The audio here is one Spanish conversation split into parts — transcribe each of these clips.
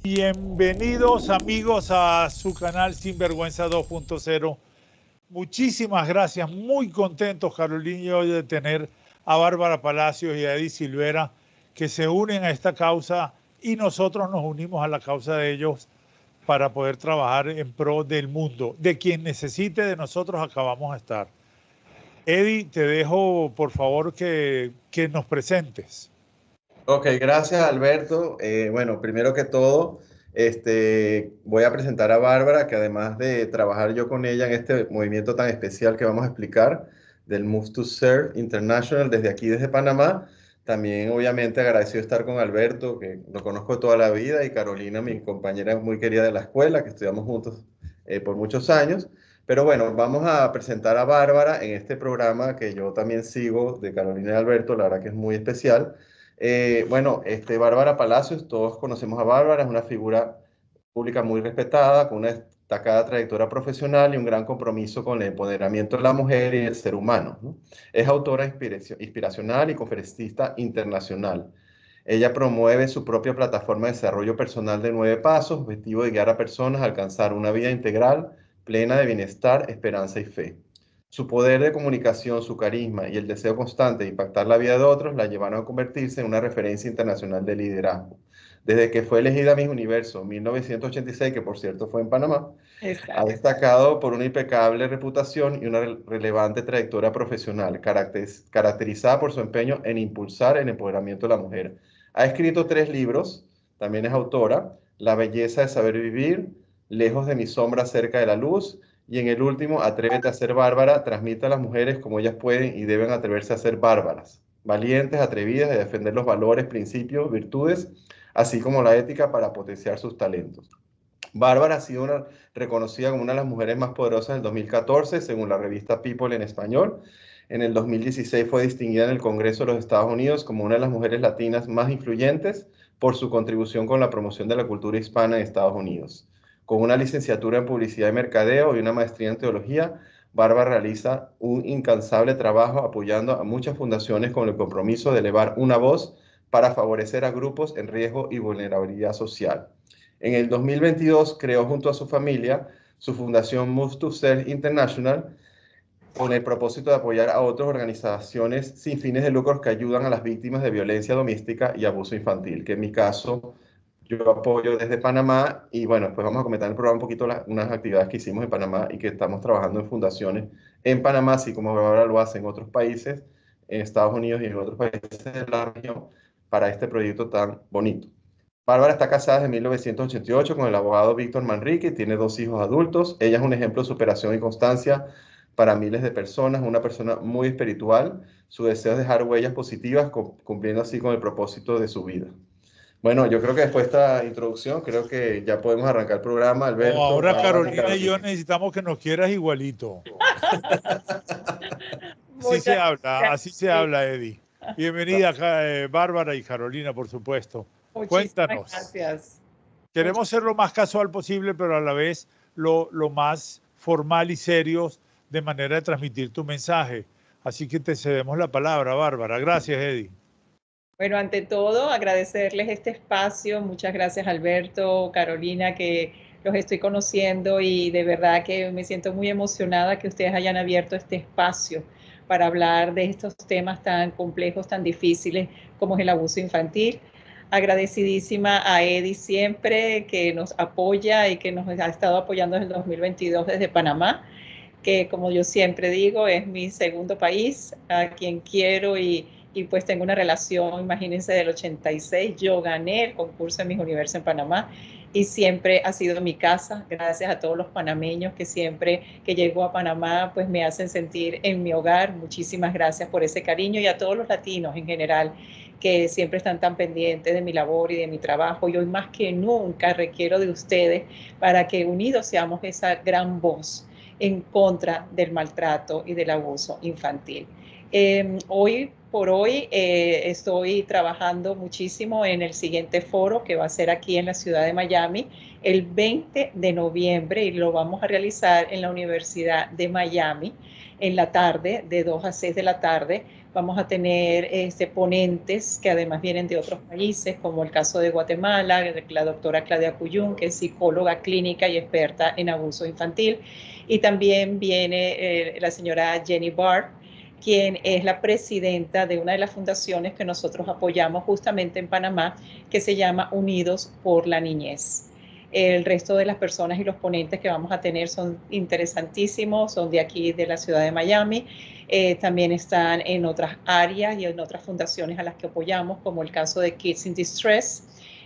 Bienvenidos amigos a su canal Sinvergüenza 2.0. Muchísimas gracias, muy contentos Carolina y yo de tener a Bárbara Palacios y a Eddie Silvera que se unen a esta causa y nosotros nos unimos a la causa de ellos para poder trabajar en pro del mundo. De quien necesite de nosotros acá vamos a estar. Eddie, te dejo por favor que nos presentes. Ok, gracias Alberto. Bueno, primero que todo, voy a presentar a Bárbara, que además de trabajar yo con ella en este movimiento tan especial que vamos a explicar, del Move to Serve International, desde aquí, desde Panamá, también obviamente agradecido estar con Alberto, que lo conozco toda la vida, y Carolina, mi compañera muy querida de la escuela, que estudiamos juntos por muchos años. Pero bueno, vamos a presentar a Bárbara en este programa que yo también sigo de Carolina y Alberto, la verdad que es muy especial. Bárbara Palacios, todos conocemos a Bárbara, es una figura pública muy respetada, con una destacada trayectoria profesional y un gran compromiso con el empoderamiento de la mujer y el ser humano, ¿no? Es autora inspiracional y conferencista internacional. Ella promueve su propia plataforma de desarrollo personal de 9 pasos, objetivo de guiar a personas a alcanzar una vida integral, plena de bienestar, esperanza y fe. Su poder de comunicación, su carisma y el deseo constante de impactar la vida de otros la llevaron a convertirse en una referencia internacional de liderazgo. Desde que fue elegida Miss Universo en 1986, que por cierto fue en Panamá, ha destacado por una impecable reputación y una relevante trayectoria profesional, caracterizada por su empeño en impulsar el empoderamiento de la mujer. Ha escrito 3 libros, también es autora: La belleza de saber vivir, Lejos de mi sombra, cerca de la luz, y en el último, Atrévete a ser bárbara, transmite a las mujeres como ellas pueden y deben atreverse a ser bárbaras, valientes, atrevidas, de defender los valores, principios, virtudes, así como la ética para potenciar sus talentos. Bárbara ha sido reconocida como una de las mujeres más poderosas del 2014, según la revista People en español. En el 2016 fue distinguida en el Congreso de los Estados Unidos como una de las mujeres latinas más influyentes por su contribución con la promoción de la cultura hispana en Estados Unidos. Con una licenciatura en Publicidad y Mercadeo y una maestría en Teología, Bárbara realiza un incansable trabajo apoyando a muchas fundaciones con el compromiso de elevar una voz para favorecer a grupos en riesgo y vulnerabilidad social. En el 2022 creó junto a su familia su fundación Move to Serve International, con el propósito de apoyar a otras organizaciones sin fines de lucro que ayudan a las víctimas de violencia doméstica y abuso infantil, que en mi caso yo apoyo desde Panamá. Y bueno, después vamos a comentar en el programa un poquito unas actividades que hicimos en Panamá y que estamos trabajando en fundaciones en Panamá, así como ahora lo hacen en otros países, en Estados Unidos y en otros países de la región, para este proyecto tan bonito. Bárbara está casada desde 1988 con el abogado Víctor Manrique, tiene 2 hijos adultos. Ella es un ejemplo de superación y constancia para miles de personas, una persona muy espiritual. Su deseo es dejar huellas positivas, cumpliendo así con el propósito de su vida. Bueno, yo creo que después de esta introducción, creo que ya podemos arrancar el programa, Alberto. Ahora Carolina y yo necesitamos que nos quieras igualito. Así se habla, Eddie. Bienvenida, Bárbara y Carolina, por supuesto. Cuéntanos. Gracias. Queremos ser lo más casual posible, pero a la vez lo más formal y serios, de manera de transmitir tu mensaje. Así que te cedemos la palabra, Bárbara. Gracias, Eddie. Bueno, ante todo, agradecerles este espacio. Muchas gracias, Alberto, Carolina, que los estoy conociendo y de verdad que me siento muy emocionada que ustedes hayan abierto este espacio para hablar de estos temas tan complejos, tan difíciles como es el abuso infantil. Agradecidísima a Eddie siempre, que nos apoya y que nos ha estado apoyando desde el 2022 desde Panamá, que como yo siempre digo, es mi segundo país, a quien quiero y pues tengo una relación, imagínense, del 86. Yo gané el concurso de Miss Universo en Panamá y siempre ha sido mi casa, gracias a todos los panameños que siempre que llego a Panamá pues me hacen sentir en mi hogar. Muchísimas gracias por ese cariño, y a todos los latinos en general que siempre están tan pendientes de mi labor y de mi trabajo. Y hoy más que nunca requiero de ustedes para que unidos seamos esa gran voz en contra del maltrato y del abuso infantil. Hoy por hoy estoy trabajando muchísimo en el siguiente foro, que va a ser aquí en la ciudad de Miami el 20 de noviembre, y lo vamos a realizar en la Universidad de Miami en la tarde, de 2 a 6 de la tarde, Vamos a tener ponentes que además vienen de otros países, como el caso de Guatemala, la doctora Claudia Cuyún, que es psicóloga clínica y experta en abuso infantil. Y también viene la señora Jenny Barr, quien es la presidenta de una de las fundaciones que nosotros apoyamos justamente en Panamá, que se llama Unidos por la Niñez. El resto de las personas y los ponentes que vamos a tener son interesantísimos, son de aquí, de la ciudad de Miami. También están en otras áreas y en otras fundaciones a las que apoyamos, como el caso de Kids in Distress.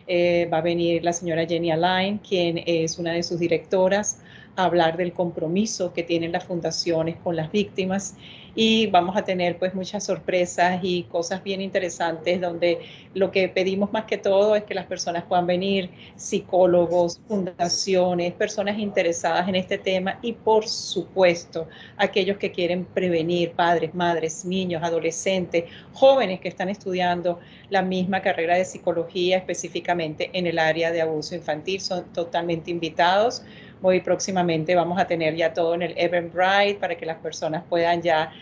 Va a venir la señora Jenny Alain, quien es una de sus directoras, a hablar del compromiso que tienen las fundaciones con las víctimas, y vamos a tener pues muchas sorpresas y cosas bien interesantes, donde lo que pedimos más que todo es que las personas puedan venir, psicólogos, fundaciones, personas interesadas en este tema, y por supuesto aquellos que quieren prevenir, padres, madres, niños, adolescentes, jóvenes que están estudiando la misma carrera de psicología específicamente en el área de abuso infantil, son totalmente invitados. Muy próximamente vamos a tener ya todo en el Eventbrite para que las personas puedan ya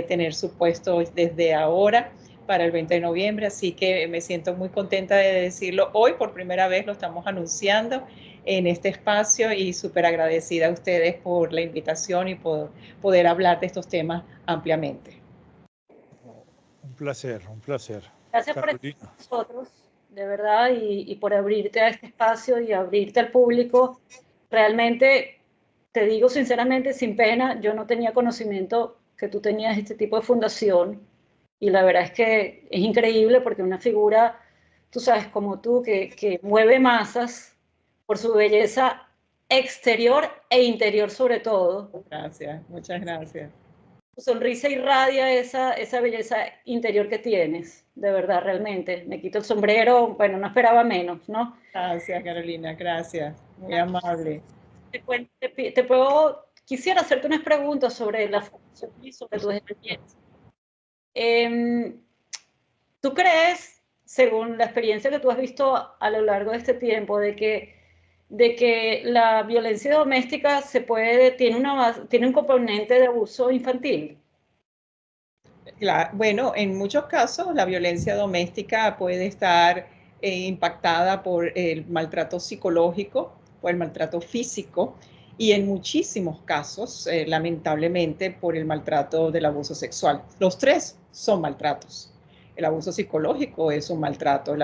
tener su puesto desde ahora para el 20 de noviembre, así que me siento muy contenta de decirlo hoy. Por primera vez lo estamos anunciando en este espacio, y súper agradecida a ustedes por la invitación y por poder hablar de estos temas ampliamente. Un placer, un placer. Gracias por estar con nosotros, de verdad, y por abrirte a este espacio y abrirte al público. Realmente, te digo sinceramente, sin pena, yo no tenía conocimiento que tú tenías este tipo de fundación, y la verdad es que es increíble porque una figura, tú sabes, como tú, que mueve masas por su belleza exterior e interior sobre todo. Gracias, muchas gracias. Tu sonrisa irradia esa belleza interior que tienes, de verdad, realmente. Me quito el sombrero, bueno, no esperaba menos, ¿no? Gracias, Carolina, gracias, muy amable. Quisiera hacerte unas preguntas sobre la fundación y sobre tu experiencia. ¿Tú crees, según la experiencia que tú has visto a lo largo de este tiempo, de que la violencia doméstica tiene un componente de abuso infantil? Bueno, en muchos casos la violencia doméstica puede estar impactada por el maltrato psicológico o el maltrato físico, y en muchísimos casos, lamentablemente, por el maltrato del abuso sexual. Los tres son maltratos. El abuso psicológico es un maltrato,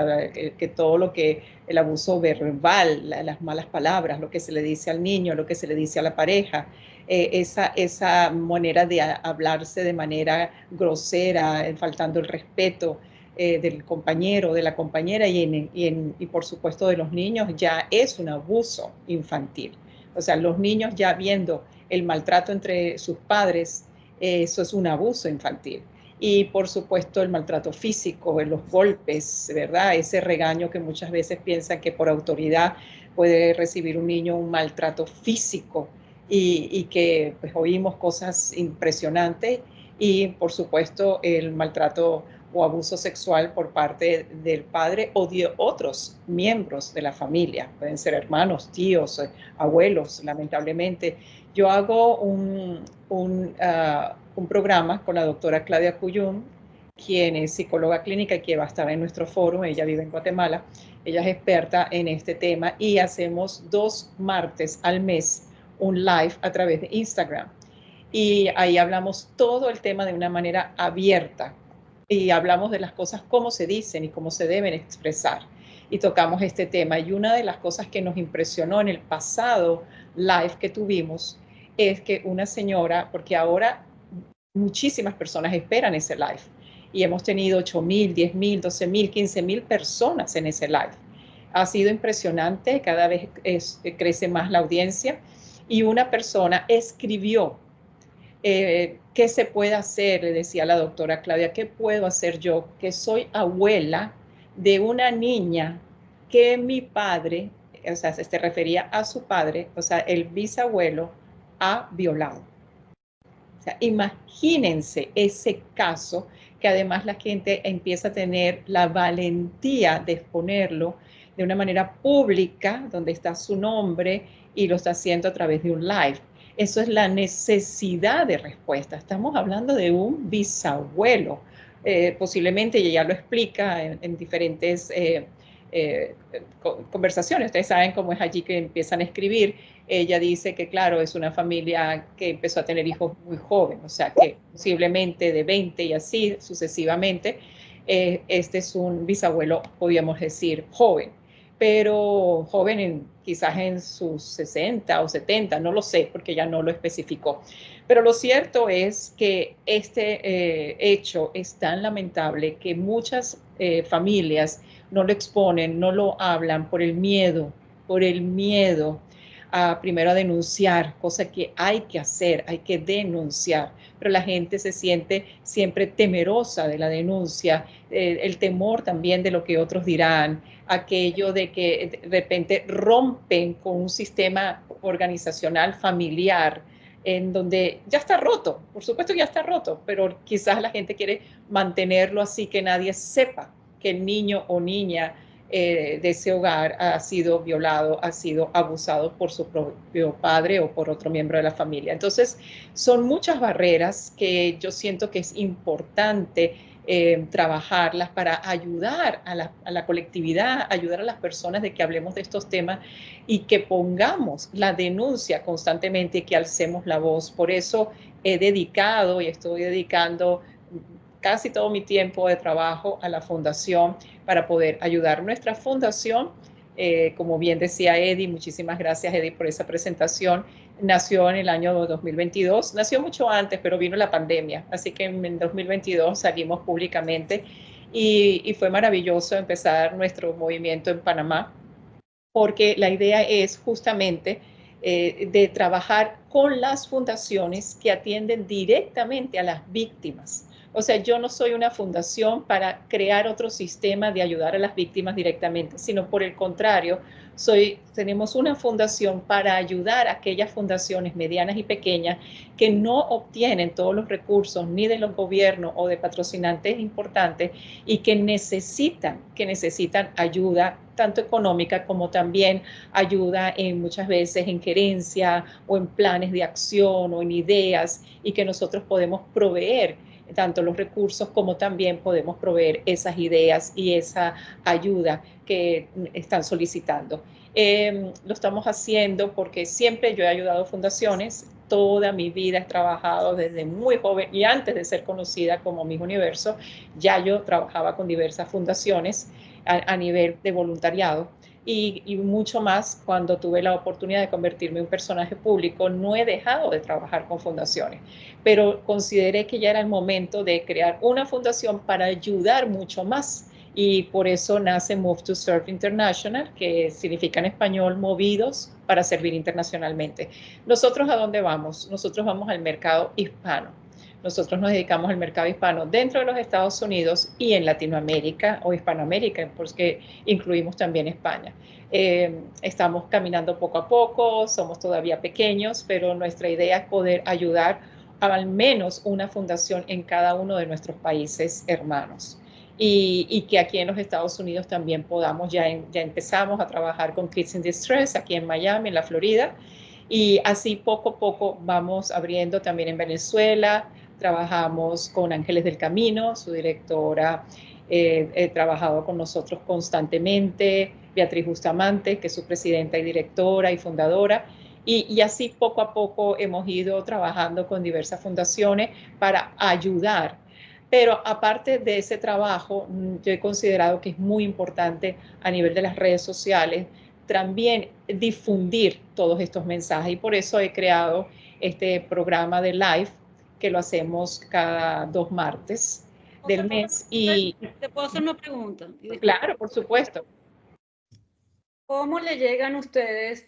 que todo lo que el abuso verbal, las malas palabras, lo que se le dice al niño, lo que se le dice a la pareja, esa manera de hablarse de manera grosera, faltando el respeto del compañero, de la compañera, y por supuesto de los niños, ya es un abuso infantil. O sea, los niños ya viendo el maltrato entre sus padres, eso es un abuso infantil. Y por supuesto el maltrato físico, los golpes, ¿verdad? Ese regaño que muchas veces piensan que por autoridad puede recibir un niño un maltrato físico, y que pues oímos cosas impresionantes. Y por supuesto el maltrato o abuso sexual por parte del padre o de otros miembros de la familia, pueden ser hermanos, tíos, abuelos, lamentablemente. Yo hago un programa con la doctora Claudia Cuyún, quien es psicóloga clínica y que va a estar en nuestro foro. Ella vive en Guatemala, ella es experta en este tema, y hacemos 2 martes al mes un live a través de Instagram. Y ahí hablamos todo el tema de una manera abierta, y hablamos de las cosas como se dicen y cómo se deben expresar, y tocamos este tema. Y una de las cosas que nos impresionó en el pasado live que tuvimos es que una señora, porque ahora muchísimas personas esperan ese live, y hemos tenido 8,000, 10,000, 12,000, 15,000 personas en ese live. Ha sido impresionante, cada vez crece más la audiencia, y una persona escribió, ¿qué se puede hacer? Le decía la doctora Claudia, ¿qué puedo hacer yo, que soy abuela de una niña que mi padre, o sea, se refería a su padre, o sea, el bisabuelo, ha violado? O sea, imagínense ese caso, que además la gente empieza a tener la valentía de exponerlo de una manera pública, donde está su nombre, y lo está haciendo a través de un live. Eso es la necesidad de respuesta. Estamos hablando de un bisabuelo. posiblemente, y ella lo explica en diferentes conversaciones. Ustedes saben cómo es allí que empiezan a escribir. Ella dice que, claro, es una familia que empezó a tener hijos muy joven, o sea, que posiblemente de 20 y así sucesivamente. Este es un bisabuelo, podríamos decir, joven, pero joven quizás en sus 60 o 70, no lo sé, porque ya no lo especificó. Pero lo cierto es que este hecho es tan lamentable que muchas familias no lo exponen, no lo hablan por el miedo a primero a denunciar, cosa que hay que hacer, hay que denunciar, pero la gente se siente siempre temerosa de la denuncia, el temor también de lo que otros dirán, aquello de que de repente rompen con un sistema organizacional familiar en donde ya está roto, por supuesto que ya está roto, pero quizás la gente quiere mantenerlo así que nadie sepa que el niño o niña de ese hogar ha sido violado, ha sido abusado por su propio padre o por otro miembro de la familia. Entonces, son muchas barreras que yo siento que es importante trabajarlas para ayudar a la colectividad, ayudar a las personas de que hablemos de estos temas y que pongamos la denuncia constantemente y que alcemos la voz. Por eso he dedicado y estoy dedicando casi todo mi tiempo de trabajo a la fundación para poder ayudar. Nuestra fundación, como bien decía Eddie, muchísimas gracias Eddie por esa presentación, nació en el año 2022, nació mucho antes, pero vino la pandemia, así que en 2022 salimos públicamente y fue maravilloso empezar nuestro movimiento en Panamá, porque la idea es justamente de trabajar con las fundaciones que atienden directamente a las víctimas. O sea, yo no soy una fundación para crear otro sistema de ayudar a las víctimas directamente, sino por el contrario, tenemos una fundación para ayudar a aquellas fundaciones medianas y pequeñas que no obtienen todos los recursos ni de los gobiernos o de patrocinantes importantes y que necesitan ayuda tanto económica como también ayuda muchas veces en gerencia o en planes de acción o en ideas y que nosotros podemos proveer tanto los recursos como también podemos proveer esas ideas y esa ayuda que están solicitando. Lo estamos haciendo porque siempre yo he ayudado a fundaciones, toda mi vida he trabajado desde muy joven y antes de ser conocida como Miss Universo, ya yo trabajaba con diversas fundaciones a nivel de voluntariado. Y mucho más cuando tuve la oportunidad de convertirme en un personaje público, no he dejado de trabajar con fundaciones, pero consideré que ya era el momento de crear una fundación para ayudar mucho más. Y por eso nace Move to Serve International, que significa en español movidos para servir internacionalmente. ¿Nosotros a dónde vamos? Nosotros vamos al mercado hispano. Nosotros nos dedicamos al mercado hispano dentro de los Estados Unidos y en Latinoamérica o Hispanoamérica, porque incluimos también España. Estamos caminando poco a poco, somos todavía pequeños, pero nuestra idea es poder ayudar a al menos una fundación en cada uno de nuestros países hermanos. Y que aquí en los Estados Unidos también podamos, ya empezamos a trabajar con Kids in Distress, aquí en Miami, en la Florida, y así poco a poco vamos abriendo también en Venezuela. Trabajamos con Ángeles del Camino, su directora ha trabajado con nosotros constantemente, Beatriz Bustamante, que es su presidenta y directora y fundadora, y así poco a poco hemos ido trabajando con diversas fundaciones para ayudar. Pero aparte de ese trabajo, yo he considerado que es muy importante a nivel de las redes sociales también difundir todos estos mensajes y por eso he creado este programa de live que lo hacemos cada 2 martes del mes. Y ¿te puedo hacer una pregunta? Claro, por supuesto. ¿Cómo le llegan ustedes,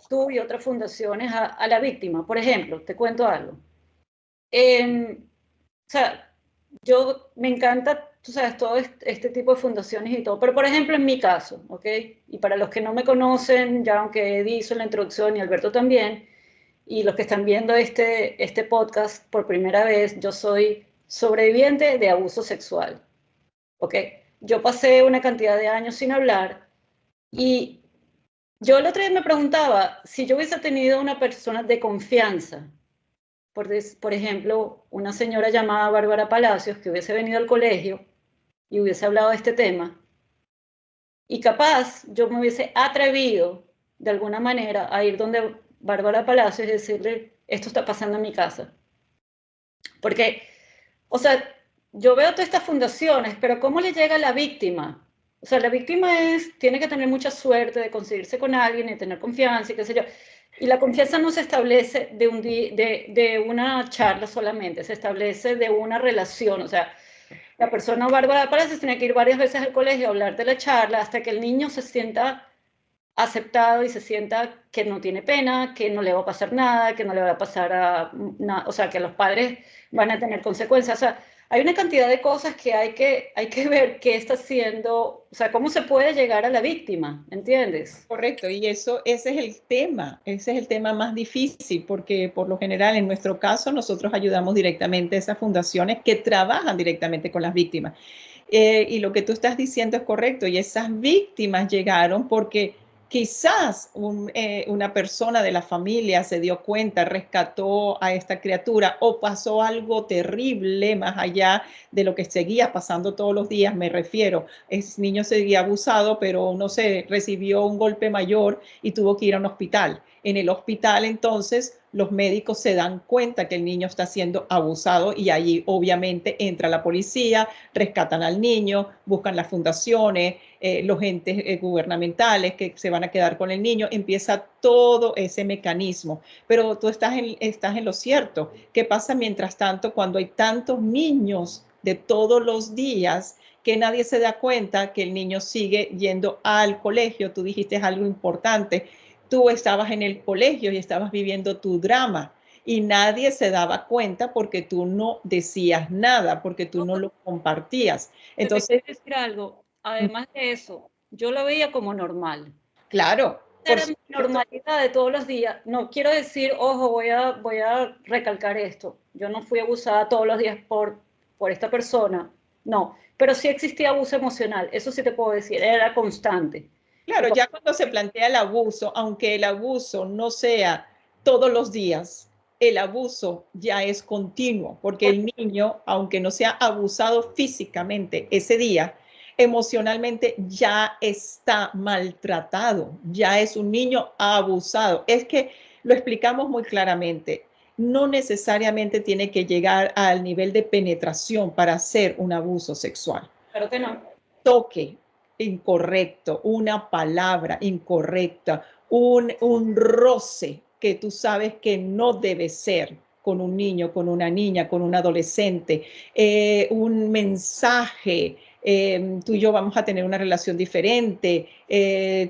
tú y otras fundaciones, a la víctima? Por ejemplo, te cuento algo. O sea, yo me encanta, tú sabes, todo este tipo de fundaciones y todo, pero por ejemplo en mi caso, ¿ok? Y para los que no me conocen, ya aunque Eddie hizo la introducción y Alberto también, y los que están viendo este podcast por primera vez, yo soy sobreviviente de abuso sexual, ¿ok? Yo pasé una cantidad de años sin hablar y yo el otro día me preguntaba si yo hubiese tenido una persona de confianza por ejemplo, una señora llamada Bárbara Palacios que hubiese venido al colegio y hubiese hablado de este tema, y capaz yo me hubiese atrevido de alguna manera a ir donde Bárbara Palacios y decirle, esto está pasando en mi casa. Porque, o sea, yo veo todas estas fundaciones, pero ¿cómo le llega a la víctima? O sea, la víctima tiene que tener mucha suerte de conseguirse con alguien y tener confianza y qué sé yo. Y la confianza no se establece de una charla solamente, se establece de una relación. O sea, la persona Bárbara Palacios tiene que ir varias veces al colegio a hablar de la charla hasta que el niño se sienta aceptado y se sienta que no tiene pena, que no le va a pasar nada, que no le va a pasar o sea, que los padres van a tener consecuencias. O sea, hay una cantidad de cosas que hay que ver qué está haciendo, o sea, cómo se puede llegar a la víctima, ¿entiendes? Correcto, y ese es el tema más difícil, porque por lo general en nuestro caso nosotros ayudamos directamente a esas fundaciones que trabajan directamente con las víctimas. Y lo que tú estás diciendo es correcto, y esas víctimas llegaron porque quizás una persona de la familia se dio cuenta, rescató a esta criatura o pasó algo terrible más allá de lo que seguía pasando todos los días. Me refiero, ese niño seguía abusado, pero no sé, recibió un golpe mayor y tuvo que ir a un hospital. En el hospital entonces los médicos se dan cuenta que el niño está siendo abusado y allí obviamente entra la policía, rescatan al niño, buscan las fundaciones, los entes gubernamentales que se van a quedar con el niño, empieza todo ese mecanismo. Pero tú estás en lo cierto. ¿Qué pasa mientras tanto cuando hay tantos niños de todos los días que nadie se da cuenta que el niño sigue yendo al colegio? Tú dijiste algo importante. Tú estabas en el colegio y estabas viviendo tu drama y nadie se daba cuenta porque tú no decías nada, porque tú no lo compartías. Entonces, te quiero decir algo, además de eso, yo lo veía como normal. Claro. Era mi normalidad de todos los días. No quiero decir, ojo, voy a recalcar esto. Yo no fui abusada todos los días por esta persona. No, pero sí existía abuso emocional. Eso sí te puedo decir, era constante. Claro, ya cuando se plantea el abuso, aunque el abuso no sea todos los días, el abuso ya es continuo, porque el niño, aunque no sea abusado físicamente ese día, emocionalmente ya está maltratado, ya es un niño abusado. Es que lo explicamos muy claramente. No necesariamente tiene que llegar al nivel de penetración para hacer un abuso sexual. Claro que no. Toque incorrecto, una palabra incorrecta, un roce que tú sabes que no debe ser con un niño, con una niña, con un adolescente, un mensaje, tú y yo vamos a tener una relación diferente,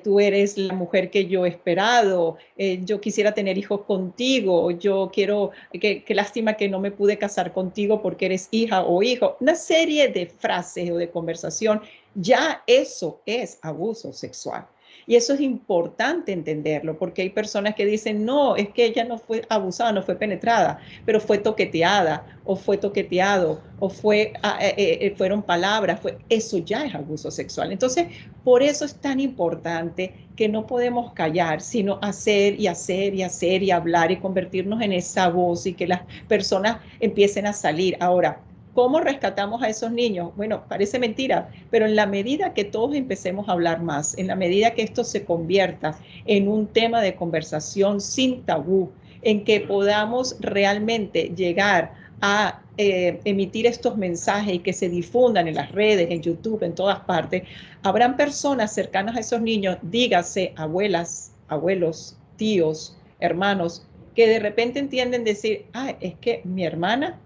tú eres la mujer que yo he esperado, yo quisiera tener hijos contigo, yo quiero, qué lástima que no me pude casar contigo porque eres hija o hijo, una serie de frases o de conversación. Ya eso es abuso sexual. Y eso es importante entenderlo, porque hay personas que dicen, no, es que ella no fue abusada, no fue penetrada, pero fue toqueteada, o fue toqueteado, o fueron palabras, eso ya es abuso sexual. Entonces, por eso es tan importante que no podemos callar, sino hacer y hacer y hacer y hablar y convertirnos en esa voz y que las personas empiecen a salir. Ahora, ¿cómo rescatamos a esos niños? Bueno, parece mentira, pero en la medida que todos empecemos a hablar más, en la medida que esto se convierta en un tema de conversación sin tabú, en que podamos realmente llegar a emitir estos mensajes y que se difundan en las redes, en YouTube, en todas partes, habrán personas cercanas a esos niños, dígase abuelas, abuelos, tíos, hermanos, que de repente entienden decir, es que mi hermana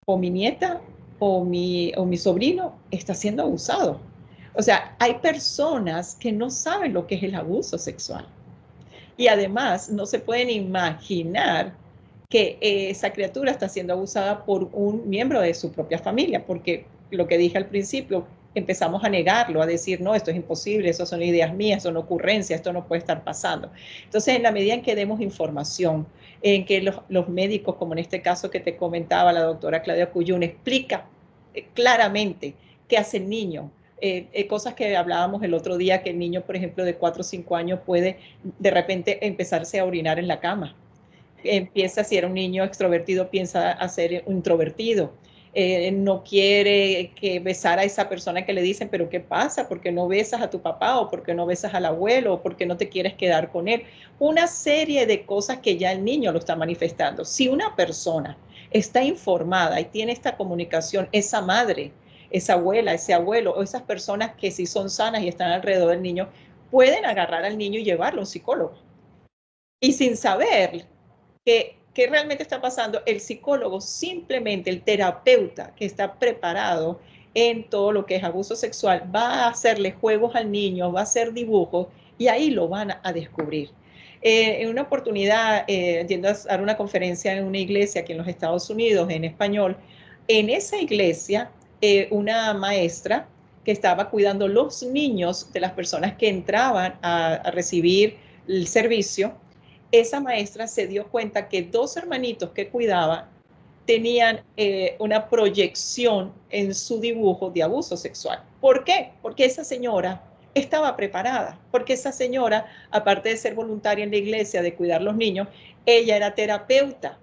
o mi nieta o mi sobrino está siendo abusado. O sea, hay personas que no saben lo que es el abuso sexual. Y además no se pueden imaginar que esa criatura está siendo abusada por un miembro de su propia familia, porque lo que dije al principio, empezamos a negarlo, a decir, no, esto es imposible, eso son ideas mías, son ocurrencias, esto no puede estar pasando. Entonces, en la medida en que demos información, en que los médicos, como en este caso que te comentaba la doctora Claudia Cuyún, explica claramente qué hace el niño, cosas que hablábamos el otro día, que el niño, por ejemplo, de 4 o 5 años puede de repente empezarse a orinar en la cama. empieza, si era un niño extrovertido, piensa a ser introvertido. No quiere que besar a esa persona que le dicen, pero ¿qué pasa? ¿Por qué no besas a tu papá? ¿O por qué no besas al abuelo? ¿O por qué no te quieres quedar con él? Una serie de cosas que ya el niño lo está manifestando. Si una persona está informada y tiene esta comunicación, esa madre, esa abuela, ese abuelo o esas personas que sí son sanas y están alrededor del niño, pueden agarrar al niño y llevarlo a un psicólogo. Y sin saber qué realmente está pasando, el psicólogo, simplemente el terapeuta que está preparado en todo lo que es abuso sexual, va a hacerle juegos al niño, va a hacer dibujos y ahí lo van a descubrir. En una oportunidad, yendo a dar una conferencia en una iglesia aquí en los Estados Unidos, en español, en esa iglesia, una maestra que estaba cuidando los niños de las personas que entraban a recibir el servicio, esa maestra se dio cuenta que 2 hermanitos que cuidaba tenían una proyección en su dibujo de abuso sexual. ¿Por qué? Porque esa señora estaba preparada, porque esa señora, aparte de ser voluntaria en la iglesia, de cuidar los niños, ella era terapeuta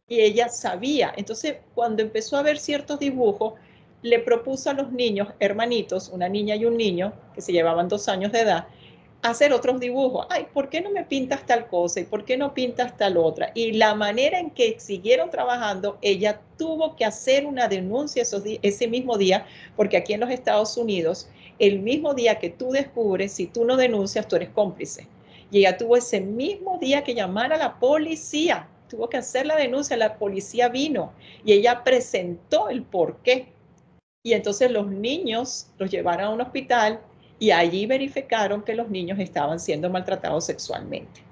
y ella sabía. Entonces, cuando empezó a ver ciertos dibujos, le propuso a los niños, hermanitos, una niña y un niño, que se llevaban 2 años de edad, hacer otros dibujos. Ay, ¿por qué no me pintas tal cosa? ¿Y por qué no pintas tal otra? Y la manera en que siguieron trabajando, ella tuvo que hacer una denuncia ese mismo día, porque aquí en los Estados Unidos, el mismo día que tú descubres, si tú no denuncias, tú eres cómplice. Y ella tuvo ese mismo día que llamar a la policía, tuvo que hacer la denuncia, la policía vino y ella presentó el porqué. Y entonces los niños los llevaron a un hospital y allí verificaron que los niños estaban siendo maltratados sexualmente.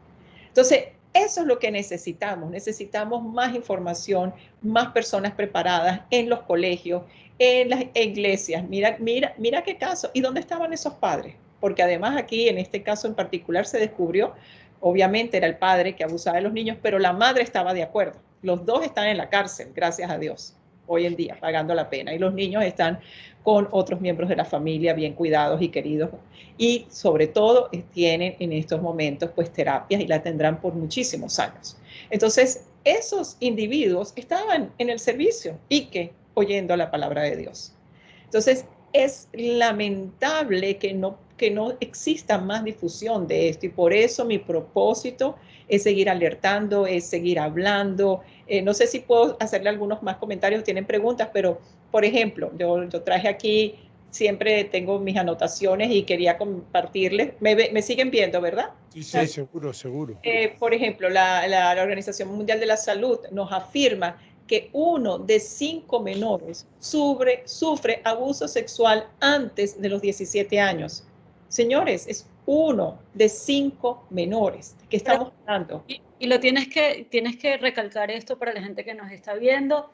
Entonces, eso es lo que necesitamos. Necesitamos más información, más personas preparadas en los colegios, en las iglesias. Mira qué caso. ¿Y dónde estaban esos padres? Porque además aquí, en este caso en particular, se descubrió, obviamente era el padre que abusaba de los niños, pero la madre estaba de acuerdo. Los 2 están en la cárcel, gracias a Dios, hoy en día, pagando la pena. Y los niños están con otros miembros de la familia bien cuidados y queridos. Y sobre todo tienen en estos momentos pues terapias y la tendrán por muchísimos años. Entonces, esos individuos estaban en el servicio y que oyendo la palabra de Dios. Entonces, es lamentable que no exista más difusión de esto y por eso mi propósito es seguir alertando, es seguir hablando. No sé si puedo hacerle algunos más comentarios, tienen preguntas, pero por ejemplo, yo traje aquí, siempre tengo mis anotaciones y quería compartirles. Me siguen viendo, ¿verdad? Sí, sí, seguro, seguro. Por ejemplo, la Organización Mundial de la Salud nos afirma que 1 de 5 menores sufre abuso sexual antes de los 17 años. Señores, es 1 de 5 menores que estamos hablando. Y lo tienes que recalcar esto para la gente que nos está viendo,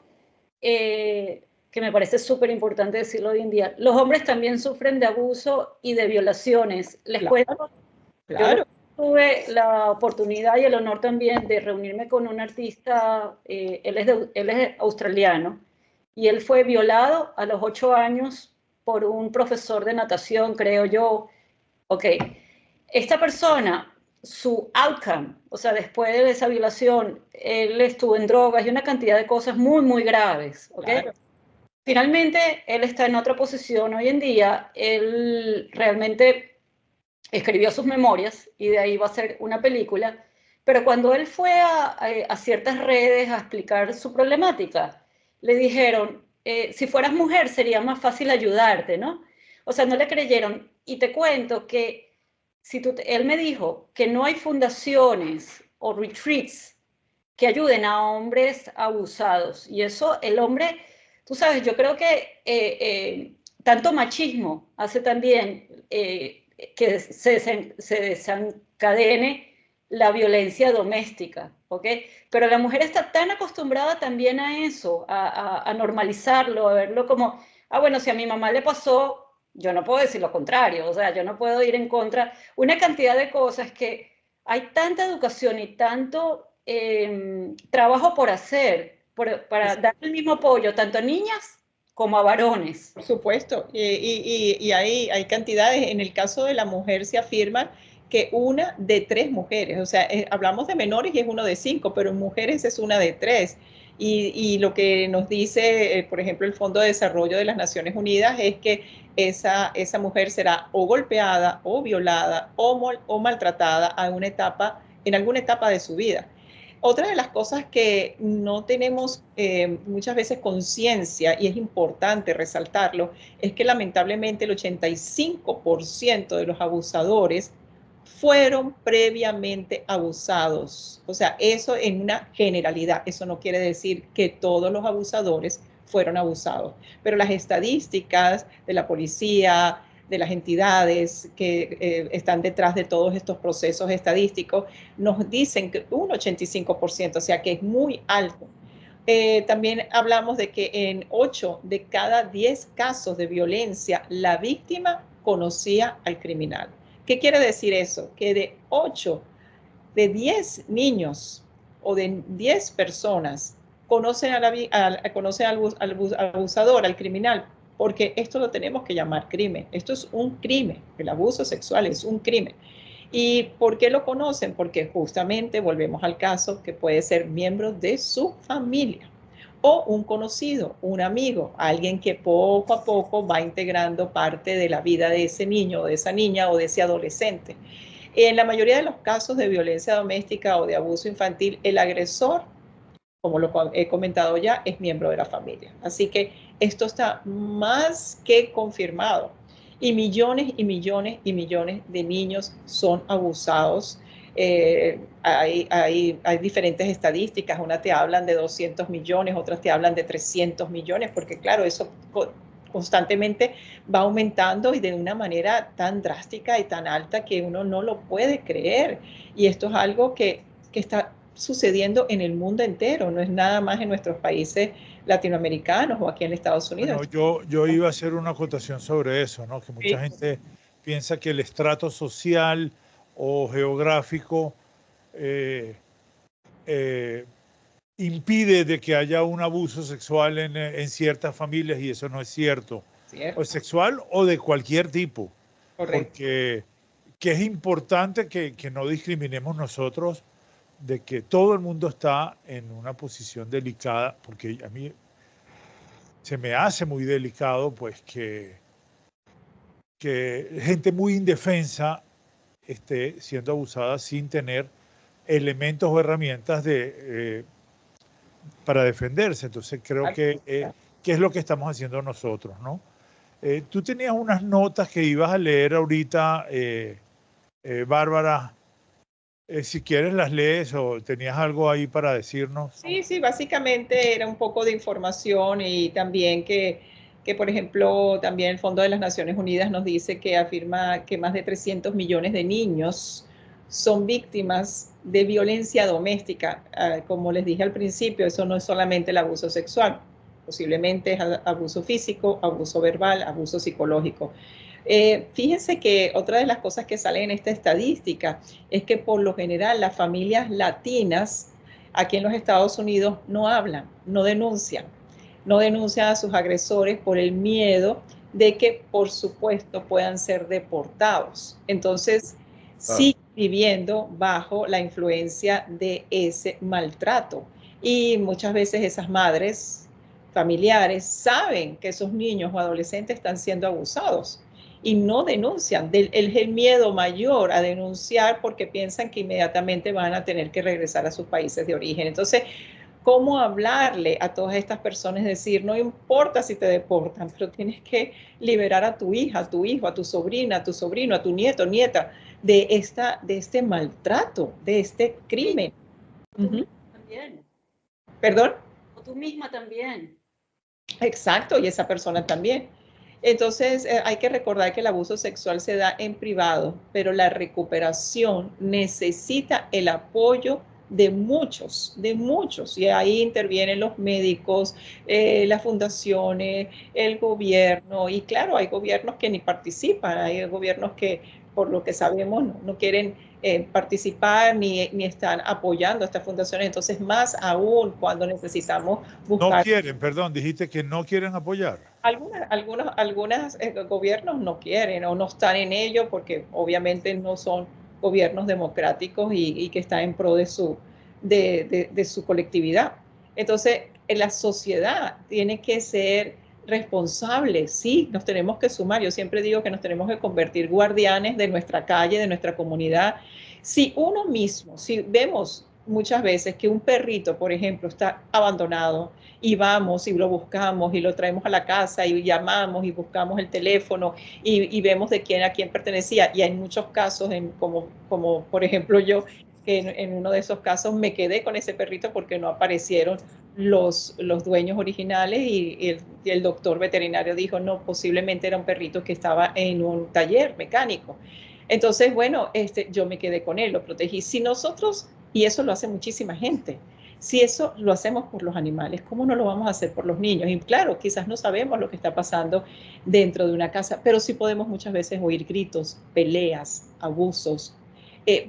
que me parece súper importante decirlo hoy en día. Los hombres también sufren de abuso y de violaciones. Les cuento, claro. Yo tuve la oportunidad y el honor también de reunirme con un artista, él es australiano, y él fue violado a los 8 años por un profesor de natación, creo yo. Ok, esta persona, su outcome, o sea, después de esa violación, él estuvo en drogas y una cantidad de cosas muy, muy graves, ¿ok? Claro. Finalmente, él está en otra posición hoy en día, él realmente escribió sus memorias y de ahí va a ser una película, pero cuando él fue a ciertas redes a explicar su problemática, le dijeron, si fueras mujer sería más fácil ayudarte, ¿no? O sea, no le creyeron. Y te cuento que él me dijo que no hay fundaciones o retreats que ayuden a hombres abusados. Y eso, el hombre, tú sabes, yo creo que tanto machismo hace también que se desencadene la violencia doméstica, ¿ok? Pero la mujer está tan acostumbrada también a eso, a normalizarlo, a verlo como, bueno, si a mi mamá le pasó, yo no puedo decir lo contrario, o sea, yo no puedo ir en contra. Una cantidad de cosas que hay tanta educación y tanto trabajo por hacer para dar el mismo apoyo tanto a niñas como a varones. Por supuesto, y hay cantidades. En el caso de la mujer se afirma que 1 de 3 mujeres, o sea, hablamos de menores y es 1 de 5, pero en mujeres es 1 de 3. Y lo que nos dice, por ejemplo, el Fondo de Desarrollo de las Naciones Unidas es que esa mujer será o golpeada o violada o maltratada en alguna etapa de su vida. Otra de las cosas que no tenemos muchas veces conciencia, y es importante resaltarlo, es que lamentablemente el 85% de los abusadores fueron previamente abusados. O sea, eso en una generalidad. Eso no quiere decir que todos los abusadores fueron abusados. Pero las estadísticas de la policía, de las entidades que están detrás de todos estos procesos estadísticos, nos dicen que un 85%, o sea que es muy alto. También hablamos de que en 8 de cada 10 casos de violencia, la víctima conocía al criminal. ¿Qué quiere decir eso? Que de 8 de 10 niños o de 10 personas conocen al abusador, al criminal, porque esto lo tenemos que llamar crimen. Esto es un crimen. El abuso sexual es un crimen. ¿Y por qué lo conocen? Porque justamente volvemos al caso que puede ser miembro de su familia o un conocido, un amigo, alguien que poco a poco va integrando parte de la vida de ese niño o de esa niña o de ese adolescente. En la mayoría de los casos de violencia doméstica o de abuso infantil, el agresor, como lo he comentado ya, es miembro de la familia. Así que esto está más que confirmado. Y millones y millones y millones de niños son abusados. Hay diferentes estadísticas, unas te hablan de 200 millones, otras te hablan de 300 millones, porque claro, eso constantemente va aumentando y de una manera tan drástica y tan alta que uno no lo puede creer. Y esto es algo que está sucediendo en el mundo entero, no es nada más en nuestros países latinoamericanos o aquí en Estados Unidos. Bueno, yo iba a hacer una acotación sobre eso, ¿no? Que mucha gente piensa que el estrato social o geográfico impide de que haya un abuso sexual en ciertas familias, y eso no es cierto. O sexual o de cualquier tipo. Correcto. Porque que es importante que no discriminemos nosotros, de que todo el mundo está en una posición delicada, porque a mí se me hace muy delicado pues que gente muy indefensa esté siendo abusada sin tener elementos o herramientas para defenderse. Entonces creo que es lo que estamos haciendo nosotros, ¿no? Tú tenías unas notas que ibas a leer ahorita, Bárbara. Si quieres las lees o tenías algo ahí para decirnos. Sí, básicamente era un poco de información y también que por ejemplo, también el Fondo de las Naciones Unidas nos dice que afirma que más de 300 millones de niños son víctimas de violencia doméstica. Como les dije al principio, eso no es solamente el abuso sexual, posiblemente es abuso físico, abuso verbal, abuso psicológico. Fíjense que otra de las cosas que salen en esta estadística es que por lo general las familias latinas aquí en los Estados Unidos no hablan, no denuncian a sus agresores por el miedo de que, por supuesto, puedan ser deportados. Entonces, siguen viviendo bajo la influencia de ese maltrato. Y muchas veces esas madres familiares saben que esos niños o adolescentes están siendo abusados y no denuncian. Es el miedo mayor a denunciar porque piensan que inmediatamente van a tener que regresar a sus países de origen. Entonces, ¿cómo hablarle a todas estas personas? Decir, no importa si te deportan, pero tienes que liberar a tu hija, a tu hijo, a tu sobrina, a tu sobrino, a tu nieto, nieta, de este maltrato, de este crimen. También. ¿Perdón? O tú misma también. Exacto, y esa persona también. Entonces, hay que recordar que el abuso sexual se da en privado, pero la recuperación necesita el apoyo de muchos, y ahí intervienen los médicos, las fundaciones, el gobierno, y claro, hay gobiernos que ni participan, hay gobiernos que, por lo que sabemos, no quieren participar ni están apoyando a estas fundaciones, entonces más aún cuando necesitamos buscar... No quieren, perdón, dijiste que no quieren apoyar. Algunos gobiernos no quieren o no están en ello porque obviamente no son gobiernos democráticos y que está en pro de su colectividad. Entonces, la sociedad tiene que ser responsable, sí, nos tenemos que sumar. Yo siempre digo que nos tenemos que convertir guardianes de nuestra calle, de nuestra comunidad. Si uno mismo, si vemos muchas veces que un perrito, por ejemplo, está abandonado y vamos y lo buscamos y lo traemos a la casa y llamamos y buscamos el teléfono y vemos de quién a quién pertenecía, y hay muchos casos, como por ejemplo yo, que en uno de esos casos me quedé con ese perrito porque no aparecieron los dueños originales y el doctor veterinario dijo, no, posiblemente era un perrito que estaba en un taller mecánico. Entonces, bueno, yo me quedé con él, lo protegí. Si nosotros, y eso lo hace muchísima gente, si eso lo hacemos por los animales, ¿cómo no lo vamos a hacer por los niños? Y claro, quizás no sabemos lo que está pasando dentro de una casa, pero sí podemos muchas veces oír gritos, peleas, abusos.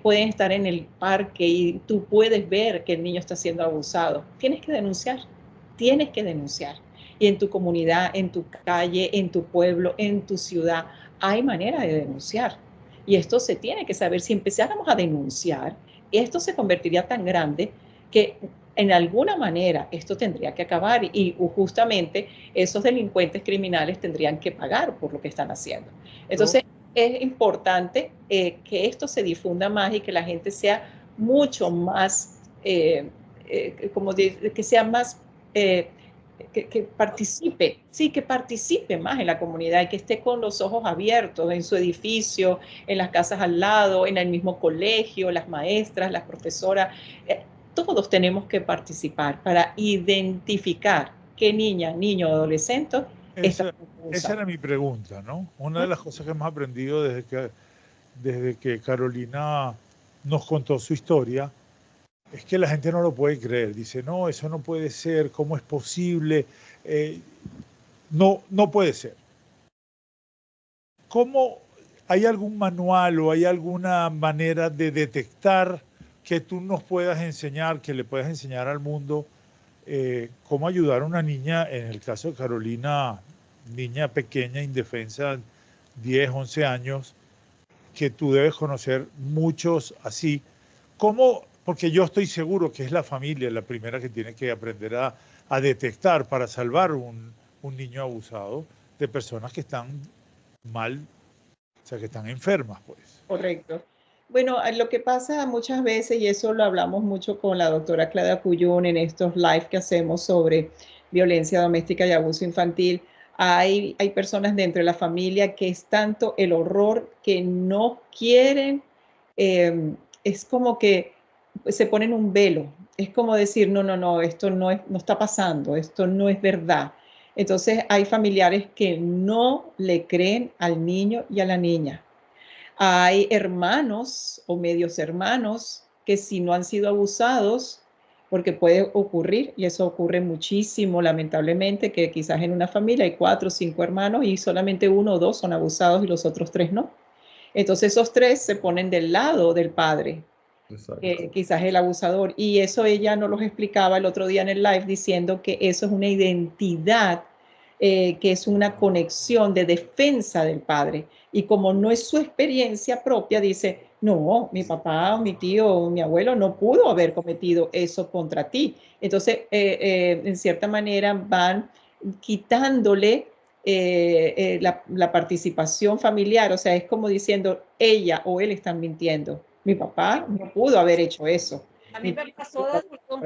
Pueden estar en el parque y tú puedes ver que el niño está siendo abusado. Tienes que denunciar, tienes que denunciar. Y en tu comunidad, en tu calle, en tu pueblo, en tu ciudad, hay manera de denunciar. Y esto se tiene que saber. Si empezáramos a denunciar, esto se convertiría tan grande que en alguna manera esto tendría que acabar y justamente esos delincuentes criminales tendrían que pagar por lo que están haciendo. Entonces, es importante que esto se difunda más y que la gente sea mucho más, que sea más, que participe, sí, que participe más en la comunidad y que esté con los ojos abiertos en su edificio, en las casas al lado, en el mismo colegio, las maestras, las profesoras. Todos tenemos que participar para identificar qué niña, niño o adolescente esa era mi pregunta, ¿no? Una de las cosas que hemos aprendido desde que Carolina nos contó su historia es que la gente no lo puede creer. Dice, no, eso no puede ser, ¿cómo es posible? No puede ser. ¿Cómo hay algún manual o hay alguna manera de detectar que tú nos puedas enseñar, que le puedas enseñar al mundo cómo ayudar a una niña, en el caso de Carolina, niña pequeña, indefensa, 10, 11 años, que tú debes conocer muchos así? ¿Cómo? Porque yo estoy seguro que es la familia la primera que tiene que aprender a detectar para salvar un niño abusado de personas que están mal, o sea, que están enfermas, pues. Correcto. Bueno, lo que pasa muchas veces, y eso lo hablamos mucho con la doctora Claudia Cuyún en estos live que hacemos sobre violencia doméstica y abuso infantil, hay personas dentro de la familia que es tanto el horror que no quieren, es como que se ponen un velo, es como decir, no, esto no está pasando, esto no es verdad. Entonces hay familiares que no le creen al niño y a la niña. Hay hermanos o medios hermanos que si no han sido abusados, porque puede ocurrir, y eso ocurre muchísimo lamentablemente, que quizás en una familia hay 4 o 5 hermanos y solamente 1 o 2 son abusados y los otros 3 no. Entonces esos 3 se ponen del lado del padre, quizás el abusador, y eso ella nos los explicaba el otro día en el live diciendo que eso es una identidad, que es una conexión de defensa del padre, y como no es su experiencia propia, dice, no, mi papá, mi tío, mi abuelo no pudo haber cometido eso contra ti. Entonces, en cierta manera van quitándole la participación familiar, o sea, es como diciendo, ella o él están mintiendo. Mi papá no pudo haber hecho eso. A mí me pasó de adulto.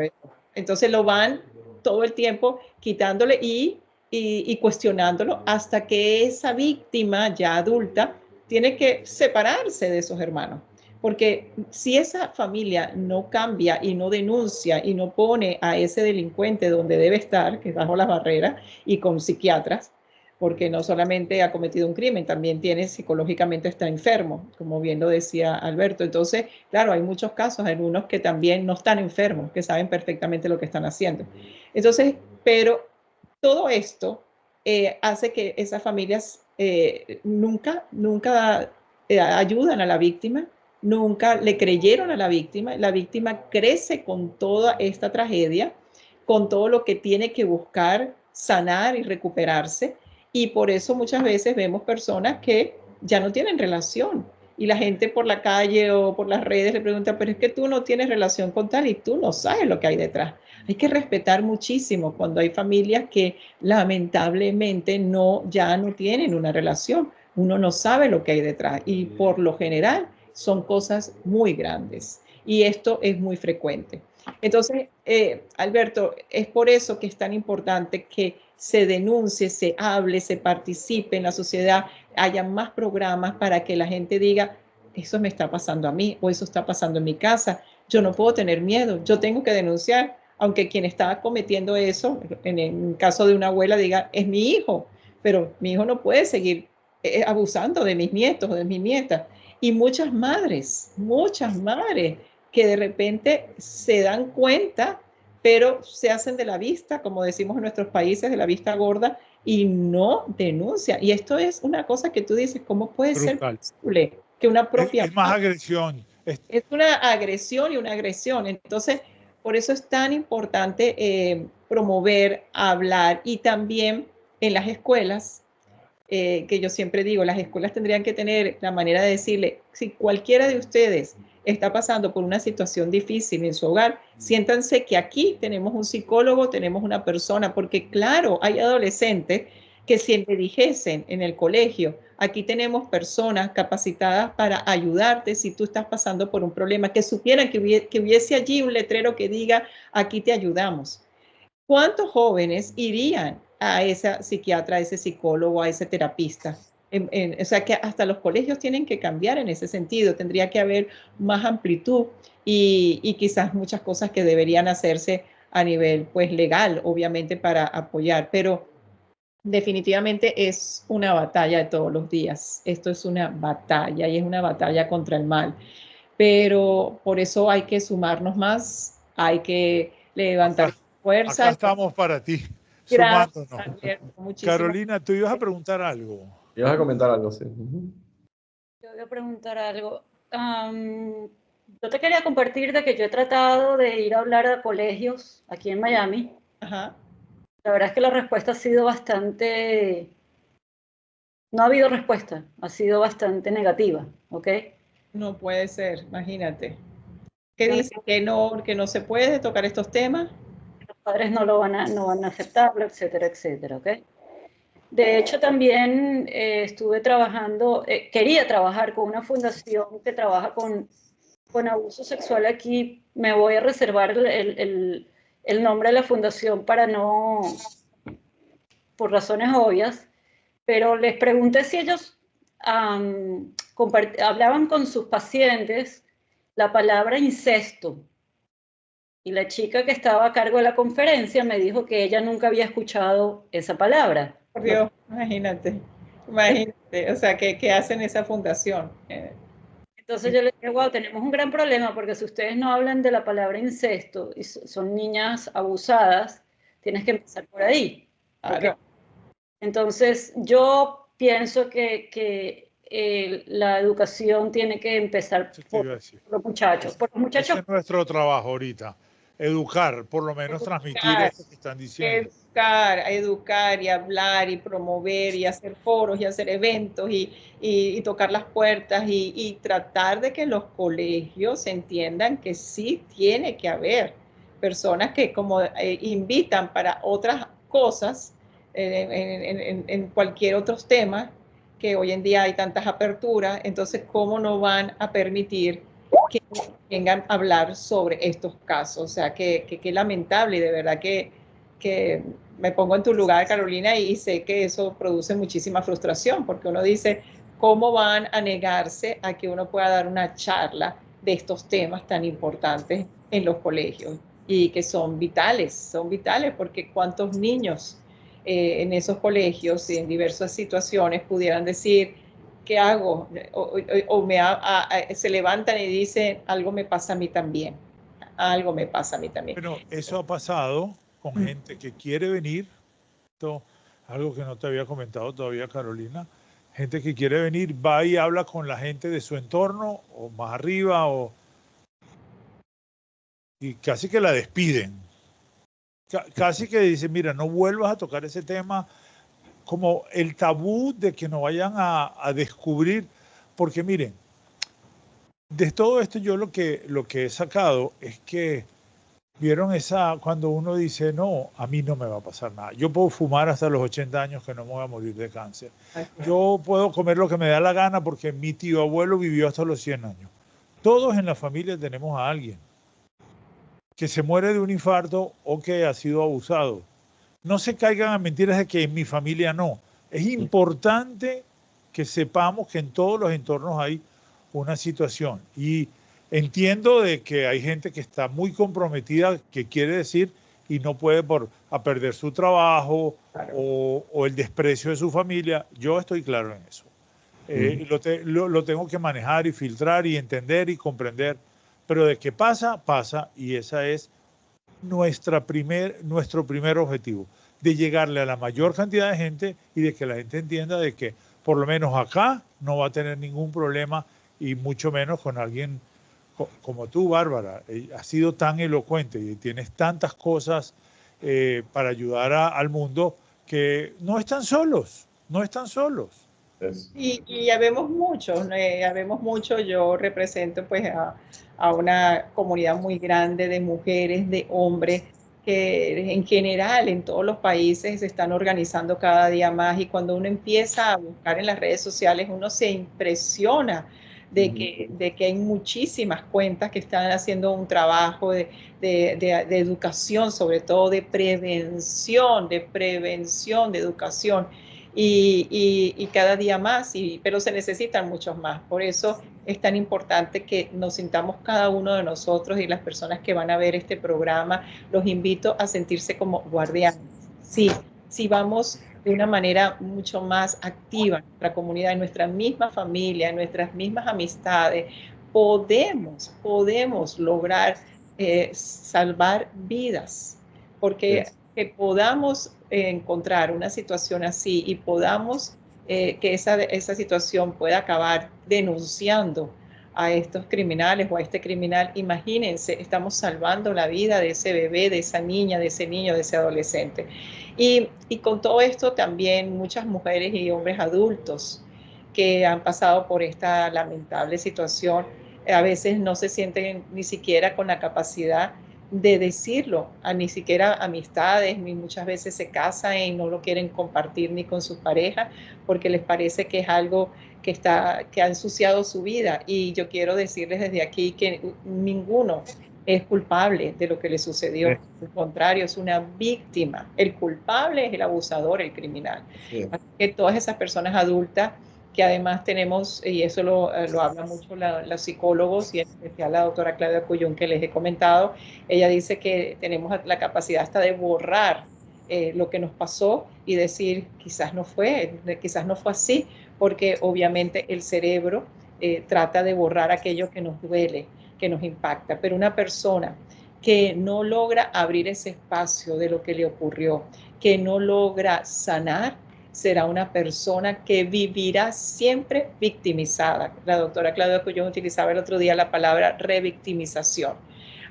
Entonces lo van todo el tiempo quitándole y cuestionándolo hasta que esa víctima ya adulta tiene que separarse de esos hermanos. Porque si esa familia no cambia y no denuncia y no pone a ese delincuente donde debe estar, que es bajo las barreras y con psiquiatras, porque no solamente ha cometido un crimen, también tiene psicológicamente está enfermo, como bien lo decía Alberto. Entonces, claro, hay muchos casos, algunos que también no están enfermos, que saben perfectamente lo que están haciendo. Entonces, pero todo esto hace que esas familias nunca ayudan a la víctima, nunca le creyeron a la víctima crece con toda esta tragedia, con todo lo que tiene que buscar sanar y recuperarse, y por eso muchas veces vemos personas que ya no tienen relación y la gente por la calle o por las redes le pregunta, pero es que tú no tienes relación con tal y tú no sabes lo que hay detrás. Hay que respetar muchísimo cuando hay familias que lamentablemente ya no tienen una relación. Uno no sabe lo que hay detrás y por lo general son cosas muy grandes y esto es muy frecuente. Entonces, Alberto, es por eso que es tan importante que se denuncie, se hable, se participe en la sociedad, haya más programas para que la gente diga, eso me está pasando a mí o eso está pasando en mi casa. Yo no puedo tener miedo, yo tengo que denunciar, aunque quien está cometiendo eso, en el caso de una abuela, diga, es mi hijo, pero mi hijo no puede seguir abusando de mis nietos o de mis nietas. Y muchas madres que de repente se dan cuenta, pero se hacen de la vista, como decimos en nuestros países, de la vista gorda, y no denuncian. Y esto es una cosa que tú dices, ¿cómo puede Brutal. ser posible que una propia... Es más agresión. Es una agresión y una agresión. Entonces, por eso es tan importante promover, hablar y también en las escuelas, que yo siempre digo, las escuelas tendrían que tener la manera de decirle, si cualquiera de ustedes está pasando por una situación difícil en su hogar, siéntanse que aquí tenemos un psicólogo, tenemos una persona, porque claro, hay adolescentes que si le dijesen en el colegio, aquí tenemos personas capacitadas para ayudarte si tú estás pasando por un problema, que supieran que hubiese allí un letrero que diga, aquí te ayudamos. ¿Cuántos jóvenes irían a esa psiquiatra, a ese psicólogo, a ese terapista? O sea que hasta los colegios tienen que cambiar en ese sentido. Tendría que haber más amplitud y quizás muchas cosas que deberían hacerse a nivel pues legal, obviamente, para apoyar. Pero definitivamente es una batalla de todos los días. Esto es una batalla y es una batalla contra el mal. Pero por eso hay que sumarnos más, hay que levantar fuerza. Acá estamos para ti, Gracias, sumándonos. Alberto, Carolina, tú ibas a preguntar algo. Ibas a comentar algo, sí. Yo voy a preguntar algo. Yo te quería compartir de que yo he tratado de ir a hablar a colegios aquí en Miami. Ajá. La verdad es que la respuesta ha sido bastante... No ha habido respuesta, ha sido bastante negativa, ¿ok? No puede ser, imagínate. ¿Qué dice? Que no se puede tocar estos temas. Los padres no van a aceptarlo, etcétera, etcétera, ¿ok? De hecho, también estuve trabajando, quería trabajar con una fundación que trabaja con abuso sexual aquí. Me voy a reservar el nombre de la fundación para no, por razones obvias, pero les pregunté si ellos hablaban con sus pacientes la palabra incesto. Y la chica que estaba a cargo de la conferencia me dijo que ella nunca había escuchado esa palabra. Por Dios, imagínate. O sea, ¿qué hacen esa fundación? Entonces yo le dije, wow, tenemos un gran problema porque si ustedes no hablan de la palabra incesto y son niñas abusadas, tienes que empezar por ahí. Claro. ¿Okay? Entonces yo pienso que la educación tiene que empezar por los muchachos. Ese es nuestro trabajo ahorita. Educar, por lo menos transmitir esto que están diciendo. Educar y hablar y promover y hacer foros y hacer eventos y tocar las puertas y tratar de que los colegios entiendan que sí tiene que haber personas que como invitan para otras cosas en cualquier otros temas, que hoy en día hay tantas aperturas, entonces ¿cómo no van a permitir que vengan a hablar sobre estos casos? O sea, que lamentable y de verdad que me pongo en tu lugar, Carolina, y sé que eso produce muchísima frustración, porque uno dice, ¿cómo van a negarse a que uno pueda dar una charla de estos temas tan importantes en los colegios? Y que son vitales porque cuántos niños en esos colegios y en diversas situaciones pudieran decir, ¿qué hago? Se levantan y dicen, algo me pasa a mí también. Algo me pasa a mí también. Bueno, eso ha pasado con gente que quiere venir, esto, algo que no te había comentado todavía, Carolina, gente que quiere venir, va y habla con la gente de su entorno, o más arriba, y casi que la despiden. Casi que dicen, mira, no vuelvas a tocar ese tema, como el tabú de que no vayan a descubrir, porque miren, de todo esto yo lo que he sacado es que vieron cuando uno dice, no, a mí no me va a pasar nada. Yo puedo fumar hasta los 80 años que no me voy a morir de cáncer. Yo puedo comer lo que me da la gana porque mi tío abuelo vivió hasta los 100 años. Todos en la familia tenemos a alguien que se muere de un infarto o que ha sido abusado. No se caigan a mentiras de que en mi familia no. Es importante que sepamos que en todos los entornos hay una situación. Y entiendo de que hay gente que está muy comprometida, que quiere decir, y no puede a perder su trabajo o el desprecio de su familia. Yo estoy claro en eso. Lo tengo que manejar y filtrar y entender y comprender. Pero de que pasa, pasa, y esa es nuestro primer objetivo, de llegarle a la mayor cantidad de gente y de que la gente entienda de que por lo menos acá no va a tener ningún problema, y mucho menos con alguien como tú, Bárbara. Has sido tan elocuente y tienes tantas cosas para ayudar al mundo, que no están solos, no están solos. Y ya vemos muchos, ya vemos mucho. Yo represento pues a una comunidad muy grande de mujeres, de hombres, que en general en todos los países se están organizando cada día más, y cuando uno empieza a buscar en las redes sociales, uno se impresiona de que hay muchísimas cuentas que están haciendo un trabajo de educación, sobre todo de prevención, de educación. Y cada día más, pero se necesitan muchos más. Por eso es tan importante que nos sintamos cada uno de nosotros, y las personas que van a ver este programa, los invito a sentirse como guardianes. Sí, sí, vamos de una manera mucho más activa en nuestra comunidad, en nuestra misma familia, en nuestras mismas amistades. Podemos lograr salvar vidas, porque que podamos encontrar una situación así y podamos que esa situación pueda acabar denunciando a estos criminales o a este criminal. Imagínense, estamos salvando la vida de ese bebé, de esa niña, de ese niño, de ese adolescente. Y con todo esto también muchas mujeres y hombres adultos que han pasado por esta lamentable situación, a veces no se sienten ni siquiera con la capacidad de decirlo, ni siquiera amistades, ni muchas veces se casan y no lo quieren compartir ni con sus parejas, porque les parece que es algo que ha ensuciado su vida. Y yo quiero decirles desde aquí que ninguno es culpable de lo que le sucedió. Al contrario, es una víctima. El culpable es el abusador, el criminal. Así que todas esas personas adultas, que además tenemos, y eso lo hablan mucho los psicólogos, y en especial la doctora Claudia Cuyón, que les he comentado, ella dice que tenemos la capacidad hasta de borrar lo que nos pasó y decir, quizás no fue así, porque obviamente el cerebro trata de borrar aquello que nos duele, que nos impacta. Pero una persona que no logra abrir ese espacio de lo que le ocurrió, que no logra sanar, será una persona que vivirá siempre victimizada. La doctora Claudia Cuyón utilizaba el otro día la palabra revictimización.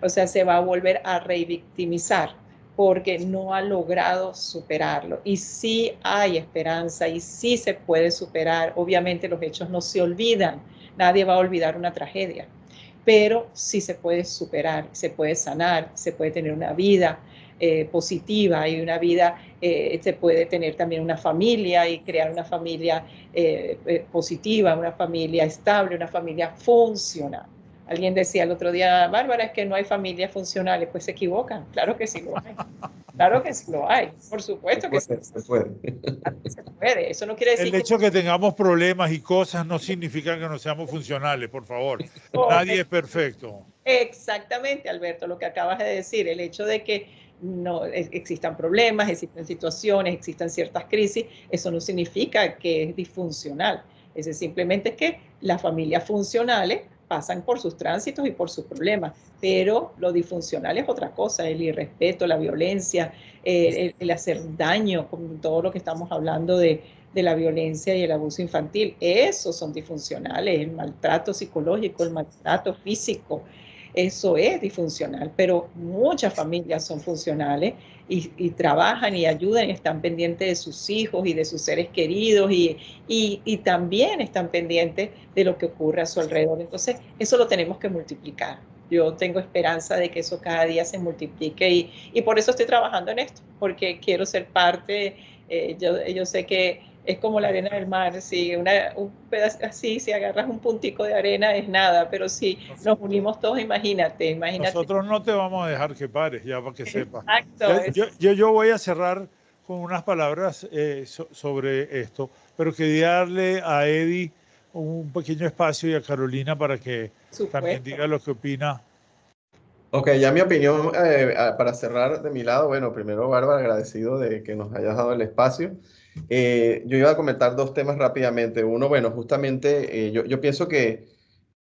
O sea, se va a volver a revictimizar porque no ha logrado superarlo. Y sí hay esperanza, y sí se puede superar. Obviamente los hechos no se olvidan. Nadie va a olvidar una tragedia, pero sí se puede superar, se puede sanar, se puede tener una vida positiva, y una vida, se puede tener también una familia y crear una familia positiva, una familia estable, una familia funcional. Alguien decía el otro día, Bárbara, es que no hay familias funcionales. Pues se equivocan, claro que sí lo hay. Claro que sí lo hay, por supuesto que sí. Se puede. Se puede. Eso no quiere decir el hecho que tengamos problemas y cosas no significa que no seamos funcionales, por favor. Nadie es perfecto. Exactamente, Alberto, lo que acabas de decir, el hecho de que no existan problemas, existan situaciones, existan ciertas crisis, eso no significa que es disfuncional. Eso es simplemente que las familias funcionales pasan por sus tránsitos y por sus problemas, pero lo disfuncional es otra cosa, el irrespeto, la violencia, el hacer daño, con todo lo que estamos hablando de la violencia y el abuso infantil. Esos son disfuncionales, el maltrato psicológico, el maltrato físico, eso es disfuncional, pero muchas familias son funcionales y trabajan y ayudan y están pendientes de sus hijos y de sus seres queridos y también están pendientes de lo que ocurre a su alrededor. Entonces, eso lo tenemos que multiplicar. Yo tengo esperanza de que eso cada día se multiplique y por eso estoy trabajando en esto, porque quiero ser parte. Yo sé que es como la arena del mar, si un pedazo así, si agarras un puntico de arena es nada, pero si nos unimos todos, imagínate. Nosotros no te vamos a dejar que pares, ya para que sepas. Exacto. Yo voy a cerrar con unas palabras sobre esto, pero quería darle a Eddie un pequeño espacio y a Carolina para que también diga lo que opina. Ok, ya mi opinión, para cerrar de mi lado, bueno, primero, Bárbara, agradecido de que nos hayas dado el espacio. Yo iba a comentar dos temas rápidamente. Uno, bueno, justamente yo pienso que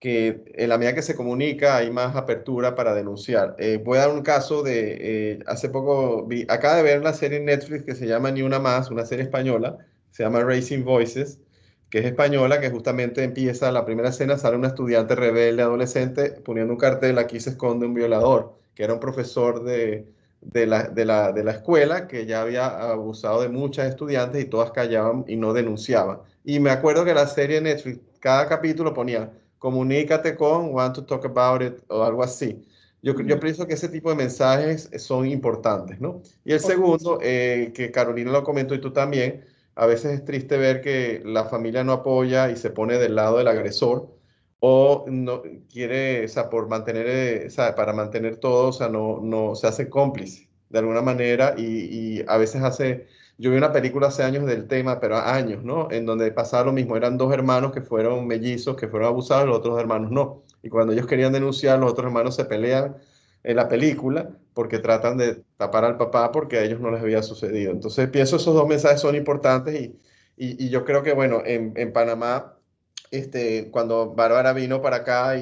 en la medida que se comunica hay más apertura para denunciar. Voy a dar un caso de, hace poco acabo de ver la serie en Netflix que se llama Ni Una Más, una serie española, se llama Raising Voices, que es española, que justamente empieza la primera escena, sale una estudiante rebelde, adolescente, poniendo un cartel, aquí se esconde un violador, que era un profesor de la escuela que ya había abusado de muchas estudiantes y todas callaban y no denunciaban. Y me acuerdo que la serie de Netflix, cada capítulo ponía, comunícate con, want to talk about it, o algo así. Yo pienso que ese tipo de mensajes son importantes, ¿no? Y el segundo, que Carolina lo comentó y tú también, a veces es triste ver que la familia no apoya y se pone del lado del agresor o no quiere, o sea, por mantener, o sea, para mantener todo, o sea, no se hace cómplice de alguna manera y a veces yo vi una película hace años del tema, pero años, ¿no? En donde pasaba lo mismo, eran dos hermanos que fueron mellizos, que fueron abusados, los otros hermanos no. Y cuando ellos querían denunciar, los otros hermanos se pelean en la película porque tratan de tapar al papá porque a ellos no les había sucedido. Entonces pienso esos dos mensajes son importantes y yo creo que, bueno, en Panamá, cuando Bárbara vino para acá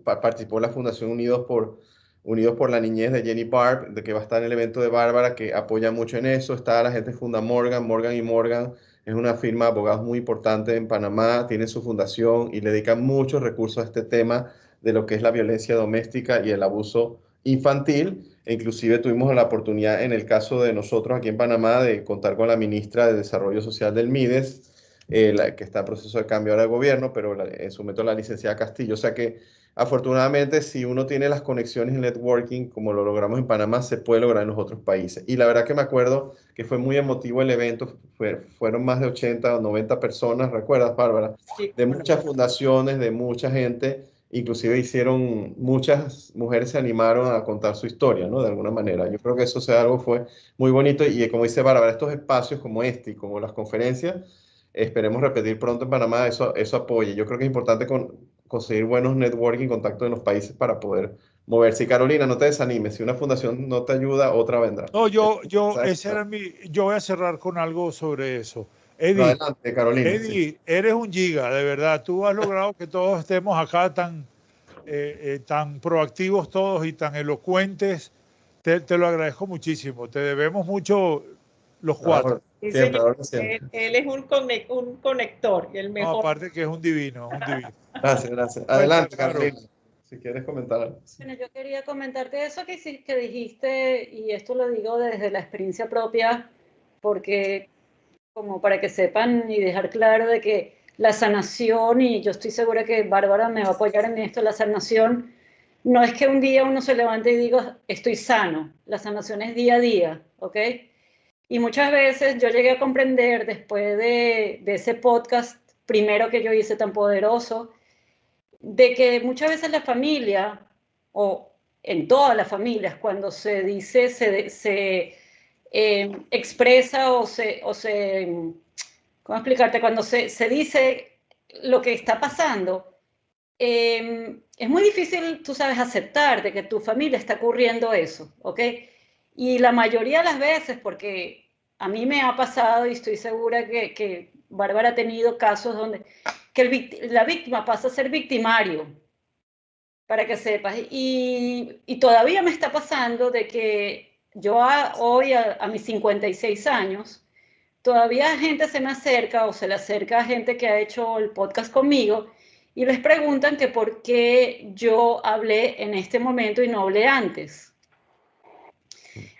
participó en la Fundación Unidos por la Niñez de Jenny Barb, de que va a estar en el evento de Bárbara, que apoya mucho en eso. Está la gente funda Morgan y Morgan. Es una firma de abogados muy importante en Panamá, tiene su fundación y le dedican muchos recursos a este tema de lo que es la violencia doméstica y el abuso infantil. E inclusive tuvimos la oportunidad en el caso de nosotros aquí en Panamá de contar con la ministra de Desarrollo Social del MIDES, que está en proceso de cambio ahora de gobierno, pero en su momento la licenciada Castillo. O sea que afortunadamente si uno tiene las conexiones en networking, como lo logramos en Panamá, se puede lograr en los otros países. Y la verdad que me acuerdo que fue muy emotivo el evento, fueron más de 80 o 90 personas, ¿recuerdas, Bárbara? Sí, De muchas fundaciones, de mucha gente. Inclusive muchas mujeres se animaron a contar su historia, ¿no? De alguna manera. Yo creo que eso fue muy bonito y como dice Bárbara, estos espacios como este y como las conferencias, esperemos repetir pronto en Panamá, eso apoya. Yo creo que es importante conseguir buenos networking, contactos en los países para poder moverse. Y Carolina, no te desanimes, si una fundación no te ayuda, otra vendrá. No, yo voy a cerrar con algo sobre eso. Pero Eddie, adelante, Carolina. Sí. Eres un giga, de verdad. Tú has logrado que todos estemos acá tan proactivos todos y tan elocuentes. Te lo agradezco muchísimo. Te debemos mucho los cuatro. Sí, siempre, señor. siempre. Él es un conector y el No, mejor. aparte que es un divino, es un divino. Gracias. Adelante, Carolina, si quieres comentar algo. Bueno, yo quería comentarte eso que dijiste, y esto lo digo desde la experiencia propia, porque como para que sepan y dejar claro de que la sanación, y yo estoy segura que Bárbara me va a apoyar en esto, la sanación no es que un día uno se levante y diga, estoy sano, la sanación es día a día, ¿ok? Y muchas veces yo llegué a comprender después de ese podcast primero que yo hice tan poderoso, de que muchas veces la familia, o en todas las familias, cuando se dice, se expresa ¿cómo explicarte? Cuando se dice lo que está pasando, es muy difícil, tú sabes, aceptar de que tu familia está ocurriendo eso, ¿ok? Y la mayoría de las veces, porque a mí me ha pasado y estoy segura que Bárbara ha tenido casos donde la víctima pasa a ser victimario, para que sepas. Y todavía me está pasando de que yo hoy, a mis 56 años, todavía gente se me acerca o se le acerca a gente que ha hecho el podcast conmigo y les preguntan que por qué yo hablé en este momento y no hablé antes.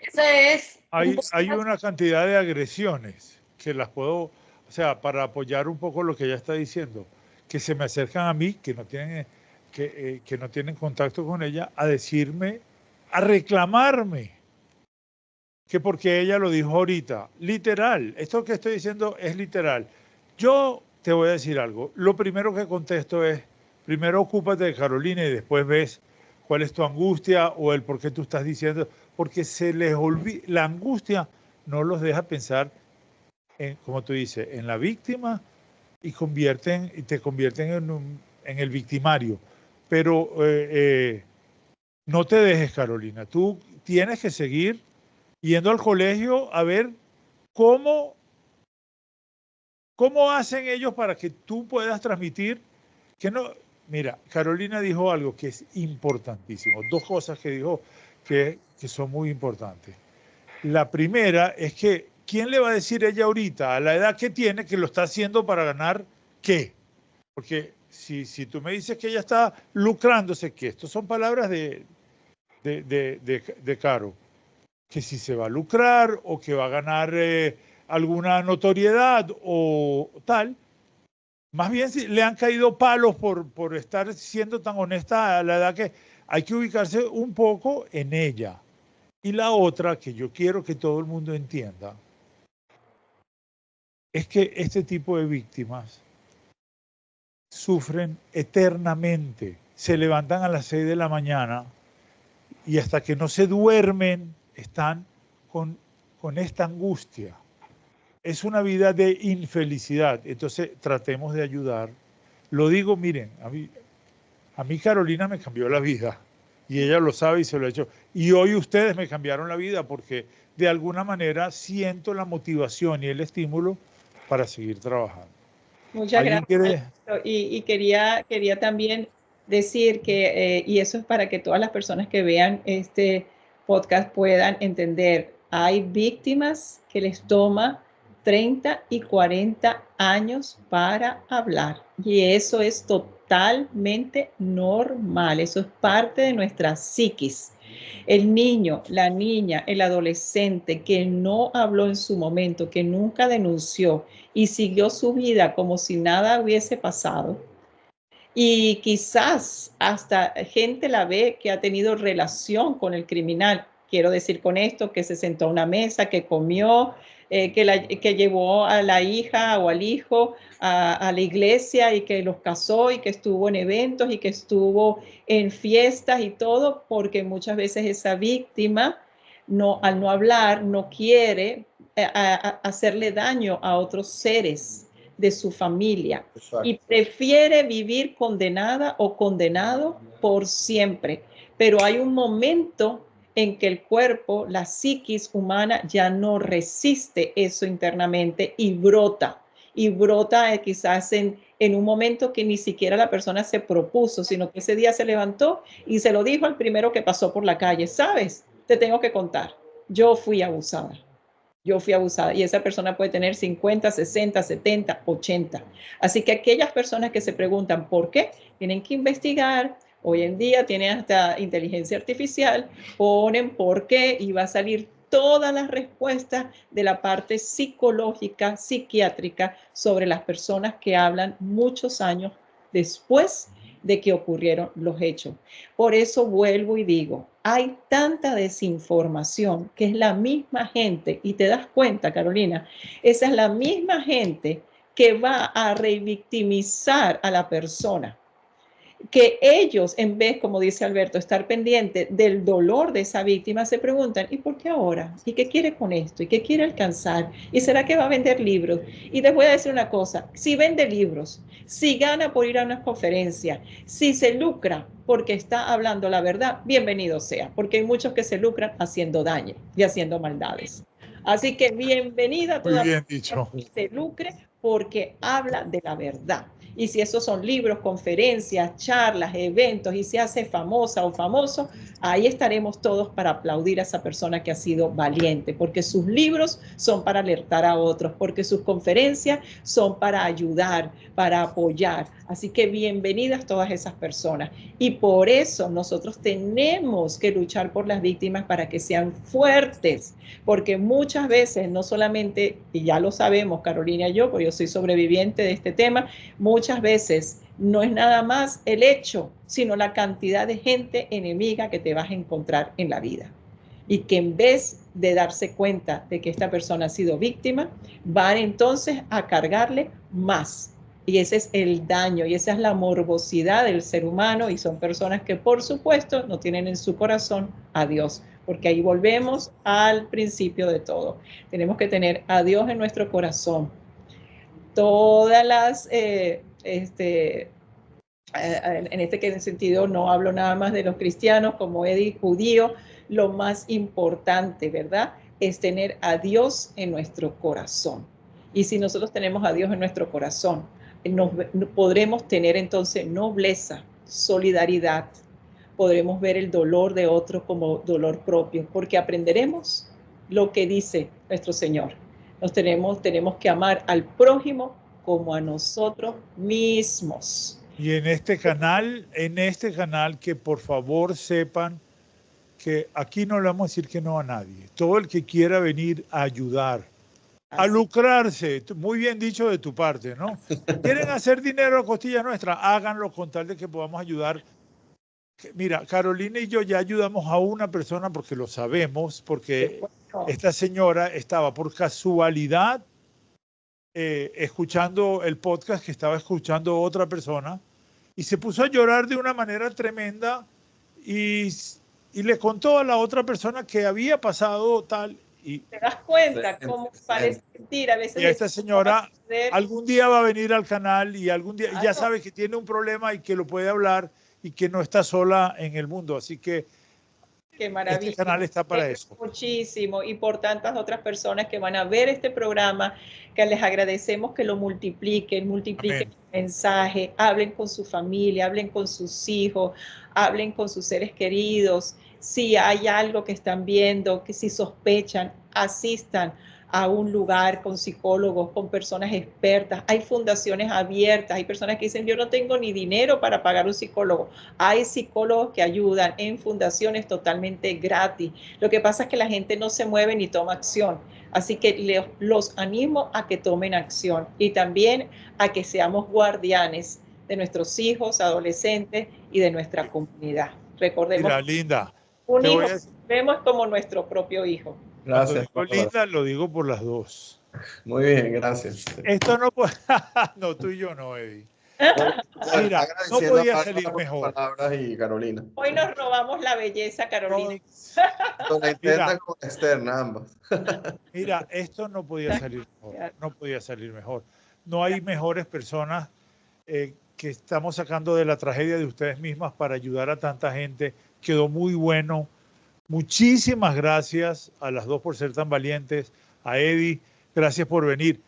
Esa es... Hay una cantidad de agresiones que las puedo, o sea, para apoyar un poco lo que ella está diciendo, que se me acercan a mí, que no tienen contacto con ella, a decirme, a reclamarme, que porque ella lo dijo ahorita, literal, esto que estoy diciendo es literal. Yo te voy a decir algo, lo primero que contesto es, primero ocúpate de Carolina y después ves cuál es tu angustia o el por qué tú estás diciendo, porque se les olvida, la angustia no los deja pensar en, como tú dices, en la víctima y te convierten en el victimario. Pero no te dejes, Carolina, tú tienes que seguir yendo al colegio a ver cómo hacen ellos para que tú puedas transmitir que no. Mira, Carolina dijo algo que es importantísimo, dos cosas que dijo que son muy importantes. La primera es que, ¿quién le va a decir ella ahorita, a la edad que tiene, que lo está haciendo para ganar qué? Porque si tú me dices que ella está lucrándose, que estas son palabras de Caro, que si se va a lucrar o que va a ganar alguna notoriedad o tal, más bien si le han caído palos por estar siendo tan honesta a la edad que hay que ubicarse un poco en ella. Y la otra que yo quiero que todo el mundo entienda es que este tipo de víctimas sufren eternamente. Se levantan a las 6 de la mañana y hasta que no se duermen están con esta angustia. Es una vida de infelicidad. Entonces tratemos de ayudar. Lo digo, miren, a mí Carolina me cambió la vida y ella lo sabe y se lo ha hecho. Y hoy ustedes me cambiaron la vida porque de alguna manera siento la motivación y el estímulo para seguir trabajando. Muchas gracias. Y quería también decir que, y eso es para que todas las personas que vean este podcast puedan entender, hay víctimas que les toma 30 y 40 años para hablar. Y eso es totalmente normal. Eso es parte de nuestra psiquis. El niño, la niña, el adolescente que no habló en su momento, que nunca denunció y siguió su vida como si nada hubiese pasado. Y quizás hasta gente la ve que ha tenido relación con el criminal. Quiero decir con esto que se sentó a una mesa, que comió, que llevó a la hija o al hijo a la iglesia y que los casó y que estuvo en eventos y que estuvo en fiestas y todo, porque muchas veces esa víctima al no hablar no quiere hacerle daño a otros seres de su familia. Exacto. Y prefiere vivir condenada o condenado por siempre. Pero hay un momento en que el cuerpo, la psiquis humana ya no resiste eso internamente y brota quizás en un momento que ni siquiera la persona se propuso, sino que ese día se levantó y se lo dijo al primero que pasó por la calle. ¿Sabes? Te tengo que contar. Yo fui abusada y esa persona puede tener 50, 60, 70, 80. Así que aquellas personas que se preguntan por qué, tienen que investigar. Hoy en día tienen hasta inteligencia artificial, ponen por qué y va a salir todas las respuestas de la parte psicológica, psiquiátrica sobre las personas que hablan muchos años después de que ocurrieron los hechos. Por eso vuelvo y digo, hay tanta desinformación que es la misma gente, y te das cuenta, Carolina, esa es la misma gente que va a revictimizar a la persona. Que ellos, en vez, como dice Alberto, estar pendiente del dolor de esa víctima, se preguntan, ¿y por qué ahora? ¿Y qué quiere con esto? ¿Y qué quiere alcanzar? ¿Y será que va a vender libros? Y les voy a decir una cosa, si vende libros, si gana por ir a una conferencia, si se lucra porque está hablando la verdad, bienvenido sea, porque hay muchos que se lucran haciendo daño y haciendo maldades. Así que bienvenida a toda persona que se lucre porque habla de la verdad. Y si esos son libros, conferencias, charlas, eventos, y se hace famosa o famoso, ahí estaremos todos para aplaudir a esa persona que ha sido valiente, porque sus libros son para alertar a otros, porque sus conferencias son para ayudar, para apoyar. Así que bienvenidas todas esas personas. Y por eso nosotros tenemos que luchar por las víctimas para que sean fuertes, porque muchas veces no solamente, y ya lo sabemos Carolina y yo, porque yo soy sobreviviente de este tema, muchas veces no es nada más el hecho, sino la cantidad de gente enemiga que te vas a encontrar en la vida. Y que en vez de darse cuenta de que esta persona ha sido víctima, van entonces a cargarle más. Y ese es el daño y esa es la morbosidad del ser humano, y son personas que por supuesto no tienen en su corazón a Dios, porque ahí volvemos al principio de todo. Tenemos que tener a Dios en nuestro corazón. Todas las, en este sentido no hablo nada más de los cristianos, como Eddie, judío, lo más importante, ¿verdad?, es tener a Dios en nuestro corazón. Y si nosotros tenemos a Dios en nuestro corazón, podremos tener entonces nobleza, solidaridad, podremos ver el dolor de otro como dolor propio, porque aprenderemos lo que dice nuestro Señor. Tenemos que amar al prójimo como a nosotros mismos. Y en este canal, que por favor sepan que aquí no le vamos a decir que no a nadie. Todo el que quiera venir a ayudar, a lucrarse, muy bien dicho de tu parte, ¿no? ¿Quieren hacer dinero a costillas nuestras? Háganlo con tal de que podamos ayudar. Mira, Carolina y yo ya ayudamos a una persona porque lo sabemos, porque esta señora estaba por casualidad escuchando el podcast que estaba escuchando otra persona y se puso a llorar de una manera tremenda y le contó a la otra persona que había pasado tal. Y te das cuenta cómo parece mentira a veces. Y esta señora algún día va a venir al canal y algún día ya sabe que tiene un problema y que lo puede hablar y que no está sola en el mundo. Así que qué maravilla. Este canal está para eso. Muchísimo, y por tantas otras personas que van a ver este programa, que les agradecemos que lo multipliquen el mensaje, hablen con su familia, hablen con sus hijos, hablen con sus seres queridos. Si hay algo que están viendo, que si sospechan, asistan a un lugar con psicólogos, con personas expertas. Hay fundaciones abiertas, hay personas que dicen, yo no tengo ni dinero para pagar un psicólogo. Hay psicólogos que ayudan en fundaciones totalmente gratis. Lo que pasa es que la gente no se mueve ni toma acción. Así que los animo a que tomen acción y también a que seamos guardianes de nuestros hijos, adolescentes y de nuestra comunidad. Recordemos, mira, Linda, un hijo vemos como nuestro propio hijo. Gracias. Linda, lo digo por las dos. Muy bien, gracias. Esto no puede... No, tú y yo no, Eddie. Mira, no podía salir mejor. Palabras y Carolina. Hoy nos robamos la belleza, Carolina. Con la interna con la externa, ambas. Mira, esto no podía salir mejor. No podía salir mejor. No hay mejores personas que estamos sacando de la tragedia de ustedes mismas para ayudar a tanta gente. Quedó muy bueno. Muchísimas gracias a las dos por ser tan valientes. A Eddie, gracias por venir.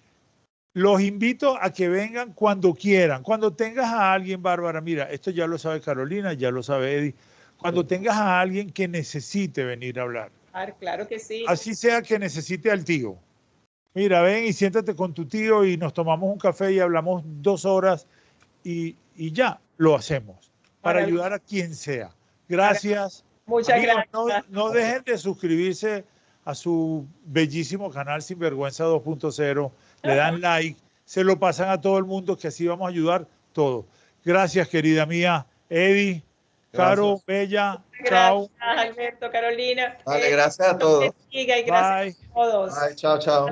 Los invito a que vengan cuando quieran. Cuando tengas a alguien, Bárbara, mira, esto ya lo sabe Carolina, ya lo sabe Eddie. Cuando tengas a alguien que necesite venir a hablar. Claro que sí. Así sea que necesite al tío. Mira, ven y siéntate con tu tío y nos tomamos un café y hablamos 2 horas y ya lo hacemos para ayudar a quien sea. Gracias. Muchas gracias. No dejen de suscribirse a su bellísimo canal Sinvergüenza 2.0. Le dan like, se lo pasan a todo el mundo, que así vamos a ayudar todos. Gracias, querida mía. Eddie, Caro, Bella, chao. Gracias, Alberto, Carolina. Vale, gracias a todos. Y gracias a todos. Bye, chao, chao.